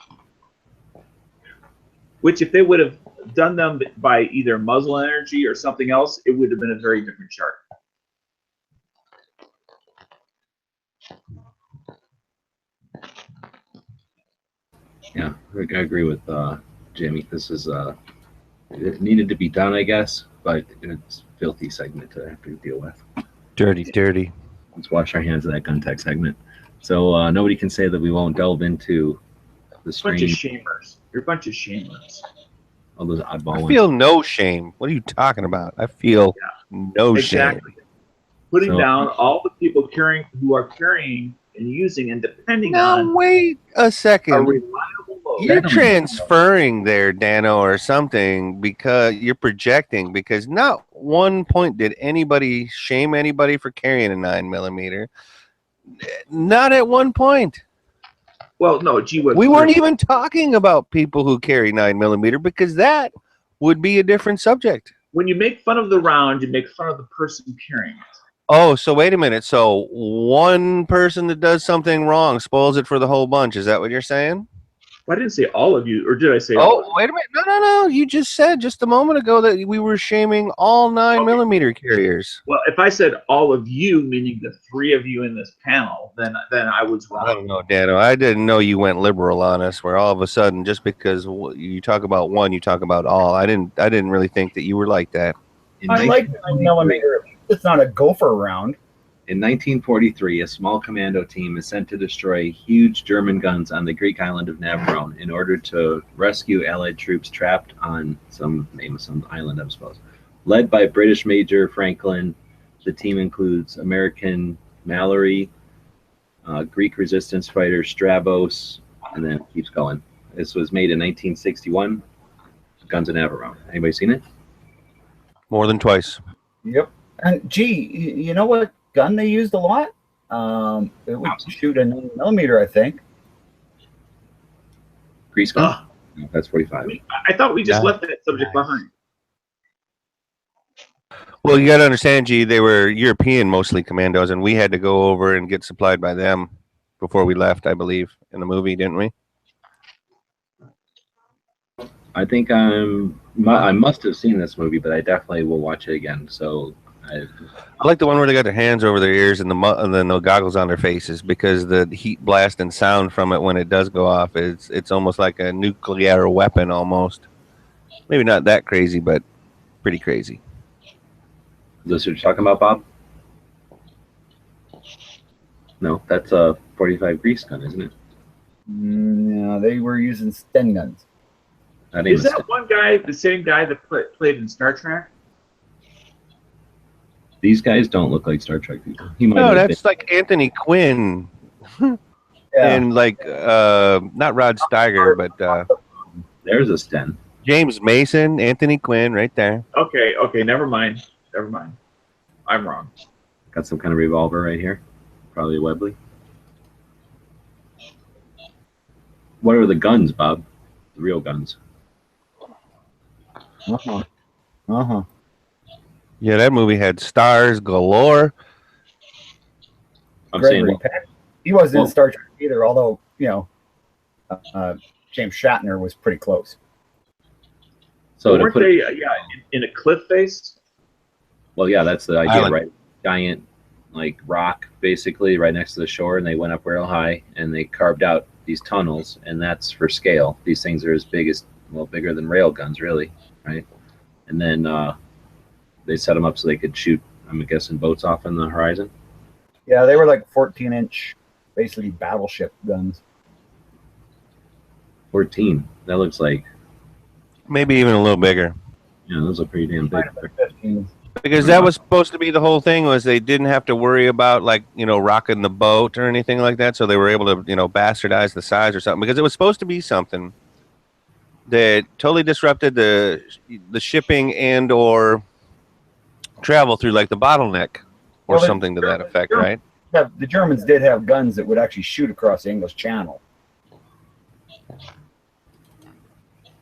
S3: Which, if they would have done them by either muzzle energy or something else, it would have been a very different chart.
S2: Yeah, I agree with Jimmy. This is it needed to be done, I guess, but it's a filthy segment to have to deal with.
S5: Dirty.
S2: Let's wash our hands of that gun tech segment. So nobody can say that we won't delve into the strange.
S3: Bunch of shamers. You're a bunch of shamers.
S2: All those oddball
S5: I
S2: ones.
S5: feel no shame. What are you talking about? I feel no shame.
S3: Putting down all the people who are carrying and using and depending on.
S5: No, wait a second.
S3: A reliable load.
S5: You're transferring there, Dano, or something, because you're projecting, because not one point did anybody shame anybody for carrying a 9mm. Not at one point.
S3: Well, no,
S5: we weren't even talking about people who carry 9mm, because that would be a different subject.
S3: When you make fun of the round, you make fun of the person carrying it.
S5: Oh, so wait a minute. So one person that does something wrong spoils it for the whole bunch. Is that what you're saying?
S3: Well, I didn't say all of you, or did I say all of you?
S5: Oh, wait a minute. No. You just said just a moment ago that we were shaming all 9mm carriers.
S3: Well, if I said all of you, meaning the three of you in this panel, then I was wrong.
S5: I don't know, Dano. I didn't know you went liberal on us, where all of a sudden, just because you talk about one, you talk about all. I didn't really think that you were like that.
S4: I like 9mm. It's not a gopher round.
S2: In 1943, a small commando team is sent to destroy huge German guns on the Greek island of Navarrone in order to rescue Allied troops trapped on some island, I suppose. Led by British Major Franklin, the team includes American Mallory, Greek resistance fighter Strabos, and then it keeps going. This was made in 1961. Guns of Navarrone. Anybody seen it?
S5: More than twice.
S4: Yep. And gee, you know what gun they used a lot? It would shoot a 9mm, I think.
S2: Grease gun? No, that's 45.
S3: I thought we just left that subject behind.
S5: Well, you got to understand, G, they were European mostly commandos, and we had to go over and get supplied by them before we left, I believe, in the movie, didn't we?
S2: I think I must have seen this movie, but I definitely will watch it again. So I
S5: like the one where they got their hands over their ears and then the goggles on their faces, because the heat blast and sound from it when it does go off, it's almost like a nuclear weapon almost. Maybe not that crazy, but pretty crazy.
S2: Is this what you're talking about, Bob? No, that's a 45 grease gun, isn't it?
S4: No, they were using Sten guns.
S3: Is that one guy the same guy that played in Star Trek?
S2: These guys don't look like Star Trek people.
S5: No, that's like Anthony Quinn. And like not Rod Steiger, but
S2: there's a Sten.
S5: James Mason, Anthony Quinn, right there.
S3: Okay, never mind. I'm wrong.
S2: Got some kind of revolver right here. Probably a Webley. What are the guns, Bob? The real guns.
S5: Yeah, that movie had stars galore.
S2: I'm
S4: Gregory
S2: saying,
S4: Peck. He wasn't
S2: well-
S4: in Star Trek either, although, James Shatner was pretty close.
S2: so to
S3: weren't
S2: put
S3: they,
S2: it,
S3: in a cliff face?
S2: well, yeah, that's the idea,
S5: Island.
S2: right? Giant, like rock, basically, right next to the shore, and they went up real high, and they carved out these tunnels, and that's for scale. These things are as big as, well, bigger than rail guns, really, right? And then they set them up so they could shoot, I'm guessing, boats off in the horizon.
S4: Yeah, they were like 14-inch, basically battleship guns.
S2: 14. That looks like,
S5: Maybe even a little bigger.
S2: yeah, those are pretty damn big.
S4: Might have been 15.
S5: Because that was supposed to be the whole thing, was they didn't have to worry about, like, rocking the boat or anything like that, so they were able to, bastardize the size or something, because it was supposed to be something that totally disrupted the shipping and or travel through, like, the bottleneck or
S4: Well,
S5: something to that effect, right?
S4: Yeah, the Germans did have guns that would actually shoot across the English Channel.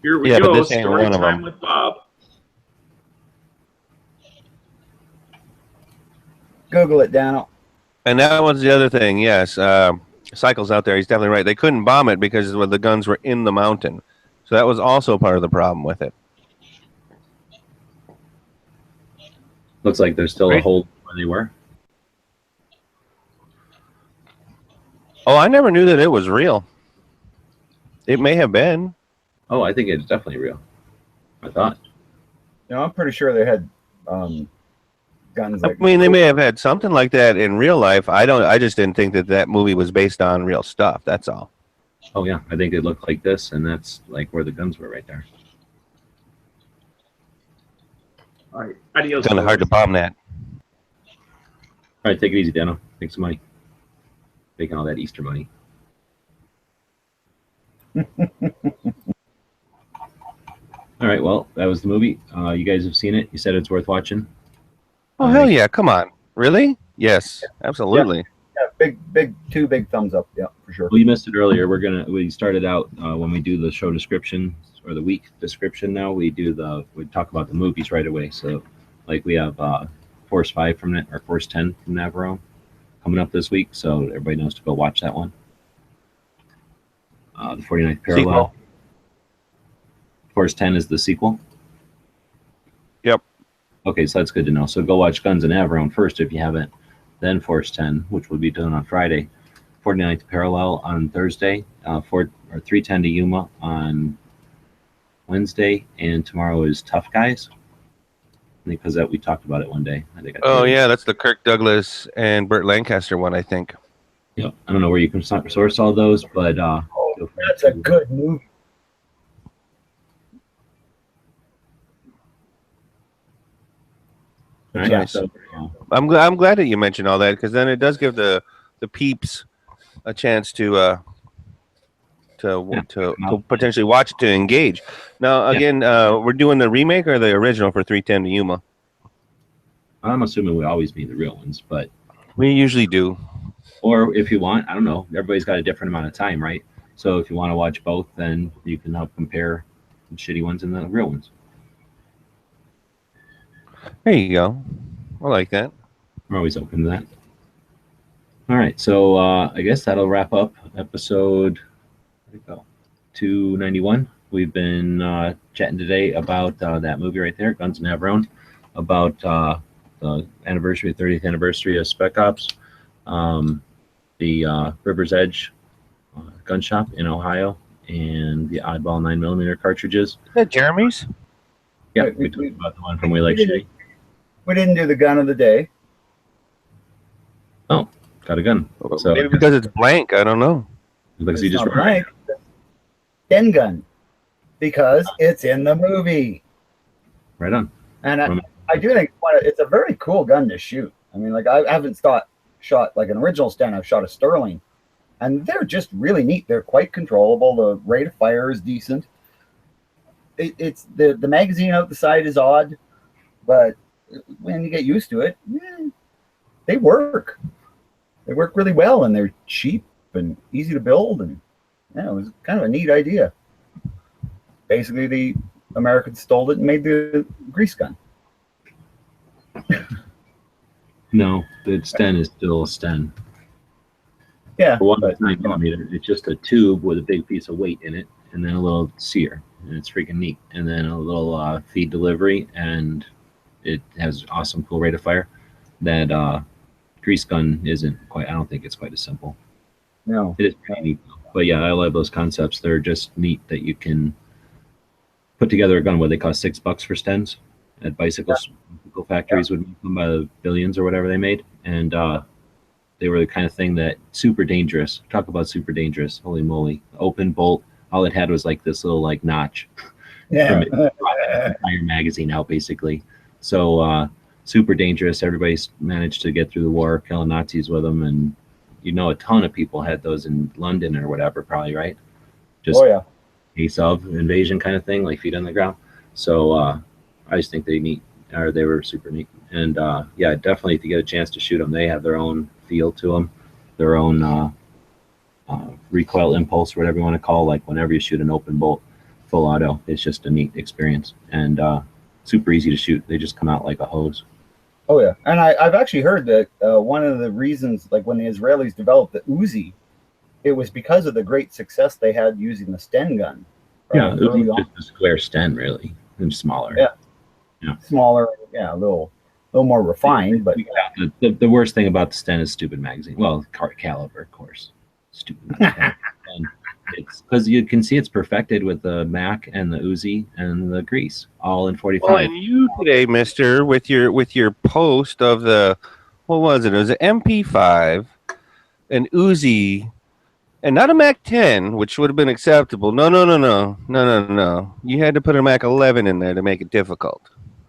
S3: Here we
S5: Yeah, but
S3: go.
S5: this ain't
S3: Story
S5: one of
S3: time
S5: them.
S3: with Bob.
S4: Google it, Daniel.
S5: And that was the other thing, yes. Cycle's out there, he's definitely right. They couldn't bomb it because the guns were in the mountain. So that was also part of the problem with it.
S2: Looks like there's still a
S5: Right.
S2: hole where they were.
S5: Oh, I never knew that it was real. It may have been.
S2: Oh, I think it's definitely real. I thought.
S4: I'm pretty sure they had guns.
S5: I mean, they may have had something like that in real life. I just didn't think that movie was based on real stuff. That's all.
S2: Oh, yeah, I think it looked like this, and that's like where the guns were right there.
S3: All right. Adios.
S5: It's kind of hard to bomb that.
S2: All right, take it easy, Dano. Make some money. Making all that Easter money. All right, well, that was the movie. You guys have seen it. You said it's worth watching.
S5: Oh, hell yeah. Come on. Really? Yes, absolutely.
S4: Yeah, two big thumbs up. Yeah, for sure.
S2: Well, you missed it earlier. We started out when we do the show description or the week description. Now we talk about the movies right away. So, like, we have Force 5 from it, or Force 10 from Navarrone coming up this week. So everybody knows to go watch that one. The 49th Parallel.
S5: Sequel.
S2: Force 10 is the sequel.
S5: Yep.
S2: Okay, so that's good to know. So go watch Guns and Navarrone first if you haven't. Then Force 10, which will be done on Friday. 49th Parallel on Thursday. 310 to Yuma on Wednesday. And tomorrow is Tough Guys. Because we talked about it one day. I think.
S5: Oh, yeah. That's the Kirk Douglas and Burt Lancaster one, I think.
S2: Yeah. I don't know where you can source all those, but
S4: That's a good movie.
S2: all right,
S5: Nice.
S2: so,
S5: I'm glad that you mentioned all that, because then it does give the peeps a chance to potentially watch it, to engage. Now, again, we're doing the remake or the original for 310 to Yuma?
S2: I'm assuming we always mean the real ones, but
S5: We usually do.
S2: or if you want, I don't know. Everybody's got a different amount of time, right? So if you want to watch both, then you can help compare the shitty ones and the real ones.
S5: There you go. I like that.
S2: We're always open to that. All right, so I guess that'll wrap up episode 291. We've been chatting today about that movie right there, Guns and Navarrone, about the anniversary, 30th anniversary of Spec Ops, the River's Edge gun shop in Ohio, and the Oddball 9mm cartridges.
S5: Is that Jeremy's?
S2: Yeah, we talked about the one from We Like Shitty.
S4: We didn't do the gun of the day.
S2: Oh, got a gun. So
S5: Maybe because it's blank. I don't know.
S2: because he
S4: It's
S2: just
S4: not blank. Den gun, because it's in the movie.
S2: right on.
S4: And I do think it's a very cool gun to shoot. I mean, like, I haven't shot like an original Sten. I've shot a Sterling, and they're just really neat. They're quite controllable. The rate of fire is decent. It's the magazine out the side is odd, but when you get used to it, they work. They work really well, and they're cheap and easy to build. And it was kind of a neat idea. Basically, the Americans stole it and made the grease gun.
S2: No, the Sten is still a Sten.
S4: Yeah.
S2: For one
S4: but,
S2: 9mm, it's just a tube with a big piece of weight in it, and then a little sear, and it's freaking neat. And then a little feed delivery, and it has awesome cool rate of fire. That grease gun isn't quite. I don't think it's quite as simple.
S4: no.
S2: It is pretty neat, but yeah, I love those concepts. They're just neat that you can put together a gun where they cost $6 for stens at bicycles. Bicycle factories would make them by the billions or whatever they made, and they were the kind of thing that super dangerous. Talk about super dangerous! Holy moly! Open bolt. All it had was like this little like notch.
S4: Yeah.
S2: Entire magazine out basically. So super dangerous. Everybody's managed to get through the war, killing Nazis with them, and a ton of people had those in London or whatever, probably, right? Just
S4: Oh yeah.
S2: case of invasion kind of thing, like feet on the ground. So I just think they were super neat. And yeah, definitely if you get a chance to shoot them, they have their own feel to them, their own recoil impulse, whatever you want to call, like whenever you shoot an open bolt full auto, it's just a neat experience, and super easy to shoot. They just come out like a hose.
S4: Oh yeah. And I've actually heard that one of the reasons, like when the Israelis developed the Uzi, it was because of the great success they had using the Sten gun.
S2: Yeah, it
S4: early
S2: was
S4: on.
S2: just a square Sten, really, and smaller.
S4: Yeah. Smaller, yeah, a little more refined, but
S2: The worst thing about the Sten is stupid magazine. Well, caliber, of course. Stupid. And it's because you can see it's perfected with the Mac and the Uzi and the grease, all in 45.
S5: Well, and you today, Mister, with your post of the, what was it? It was an MP5, an Uzi, and not a Mac 10, which would have been acceptable. No. You had to put a Mac 11 in there to make it difficult.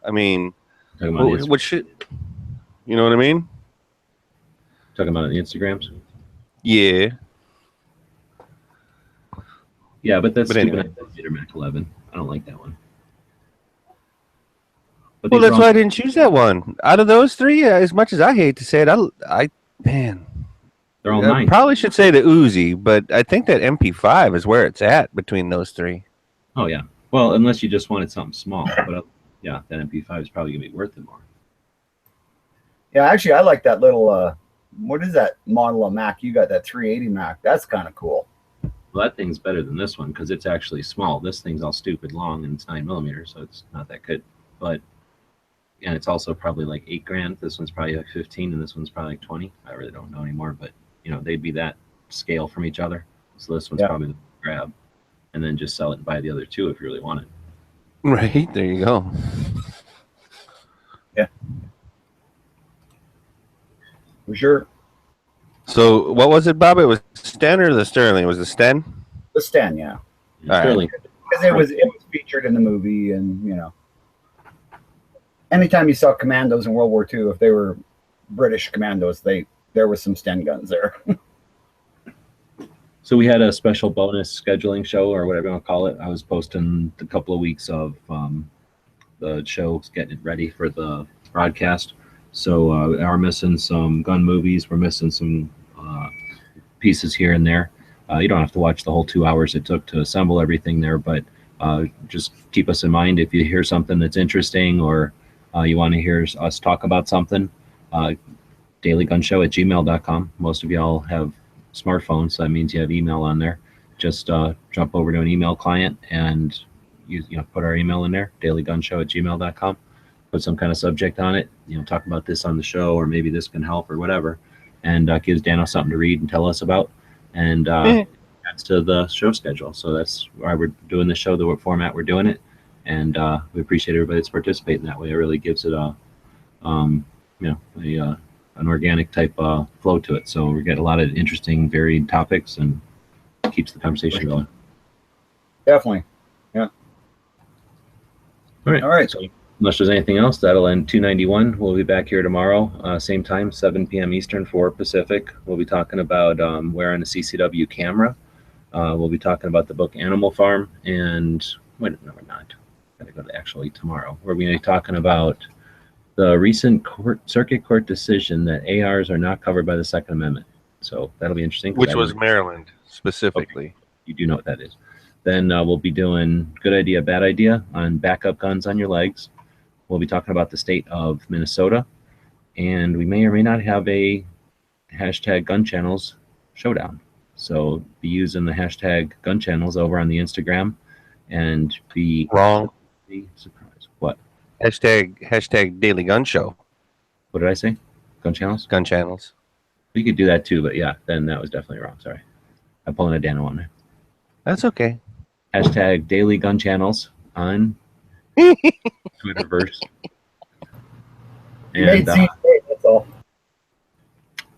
S5: I mean,
S2: Talking about
S5: what shit? You know what I mean?
S2: talking about the Instagrams.
S5: Yeah.
S2: Yeah, but that's
S5: But
S2: stupid.
S5: anyway.
S2: Mac 11. I don't like that one. But
S5: Well,
S2: these are
S5: that's why I didn't choose that one. Out of those three, as much as I hate to say it,
S2: they're all
S5: I
S2: nice.
S5: probably should say the Uzi, but I think that MP5 is where it's at between those three.
S2: Oh yeah. Well, unless you just wanted something small, but yeah, that MP5 is probably gonna be worth it more.
S4: yeah, actually I like that little what is that model of Mac? You got that 380 Mac. That's kind of cool.
S2: Well, that thing's better than this one because it's actually small. This thing's all stupid long and it's 9mm, so it's not that good. But and it's also probably like $8,000. This one's probably like 15, and this one's probably like 20. I really don't know anymore, but they'd be that scale from each other. So this one's probably the grab, and then just sell it and buy the other two if you really want it.
S5: Right, there you go.
S4: Yeah. For sure.
S5: So what was it, Bob? It was Sten or the Sterling? It was the Sten?
S4: The Sten, yeah.
S2: And
S5: All right.
S2: Sterling,
S4: Because it was featured in the movie, and anytime you saw commandos in World War II, if they were British commandos, there was some Sten guns there.
S2: So we had a special bonus scheduling show, or whatever you want to call it. I was posting a couple of weeks of the show, getting it ready for the broadcast. So are missing some gun movies. We're missing some pieces here and there. You don't have to watch the whole 2 hours it took to assemble everything there, but just keep us in mind if you hear something that's interesting, or you want to hear us talk about something. dailygunshow@gmail.com. Most of y'all have smartphones, so that means you have email on there. Just jump over to an email client and put our email in there, dailygunshow@gmail.com. Put some kind of subject on it, talk about this on the show, or maybe this can help or whatever, and gives Dano something to read and tell us about, and that's to the show schedule. So that's why we're doing the show, the format we're doing it, and we appreciate everybody that's participating that way. It really gives it an organic type flow to it. So we get a lot of interesting, varied topics, and keeps the conversation going.
S4: Definitely. Yeah.
S2: All right.
S4: All right.
S2: So unless there's anything else, that'll end 291. We'll be back here tomorrow, same time, 7 p.m. Eastern, 4 Pacific. We'll be talking about wearing a CCW camera. We'll be talking about the book Animal Farm, and wait, no, we're not. Gotta go to actually tomorrow. We're going to be talking about the recent circuit court decision that ARs are not covered by the Second Amendment. So that'll be interesting.
S5: Which was Maryland, specifically.
S2: Okay. You do know what that is. Then we'll be doing good idea, bad idea on backup guns on your legs. We'll be talking about the state of Minnesota. And we may or may not have a hashtag gun channels showdown. So be using the hashtag gun channels over on the Instagram and be
S5: Wrong.
S2: surprised. What?
S5: Hashtag Daily Gun Show.
S2: What did I say? Gun channels?
S5: Gun channels.
S2: You could do that too, but yeah, then that was definitely wrong. Sorry. I'm pulling a Dano on there.
S5: That's okay.
S2: Hashtag Daily Gun Channels on Twitterverse. And,
S4: that's all.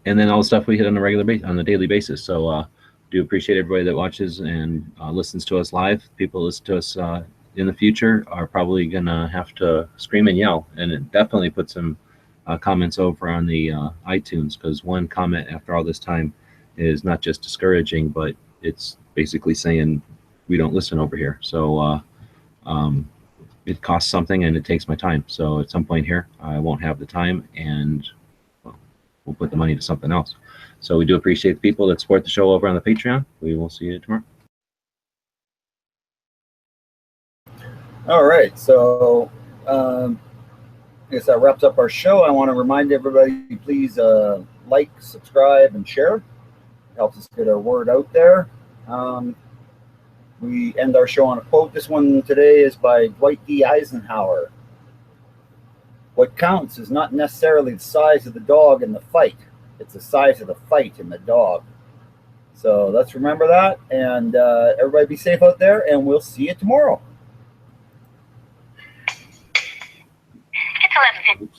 S2: and then all the stuff we hit on a regular on the daily basis. So do appreciate everybody that watches and listens to us live. People listen to us in the future are probably gonna have to scream and yell, and it definitely put some comments over on the iTunes, because one comment after all this time is not just discouraging, but it's basically saying we don't listen over here. So it costs something and it takes my time. So at some point here, I won't have the time, and we'll put the money to something else. So we do appreciate the people that support the show over on the Patreon. We will see you tomorrow.
S4: All right. So I guess that wraps up our show. I want to remind everybody, please like, subscribe, and share. It helps us get our word out there. We end our show on a quote. This one today is by Dwight D. Eisenhower. What counts is not necessarily the size of the dog in the fight. It's the size of the fight in the dog. So let's remember that. And everybody be safe out there, and we'll see you tomorrow.
S1: It's 11:50.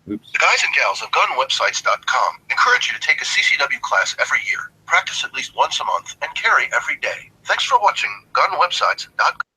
S2: Oops.
S6: The guys and gals of gunwebsites.com encourage you to take a CCW class every year, practice at least once a month, and carry every day. Thanks for watching gunwebsites.com.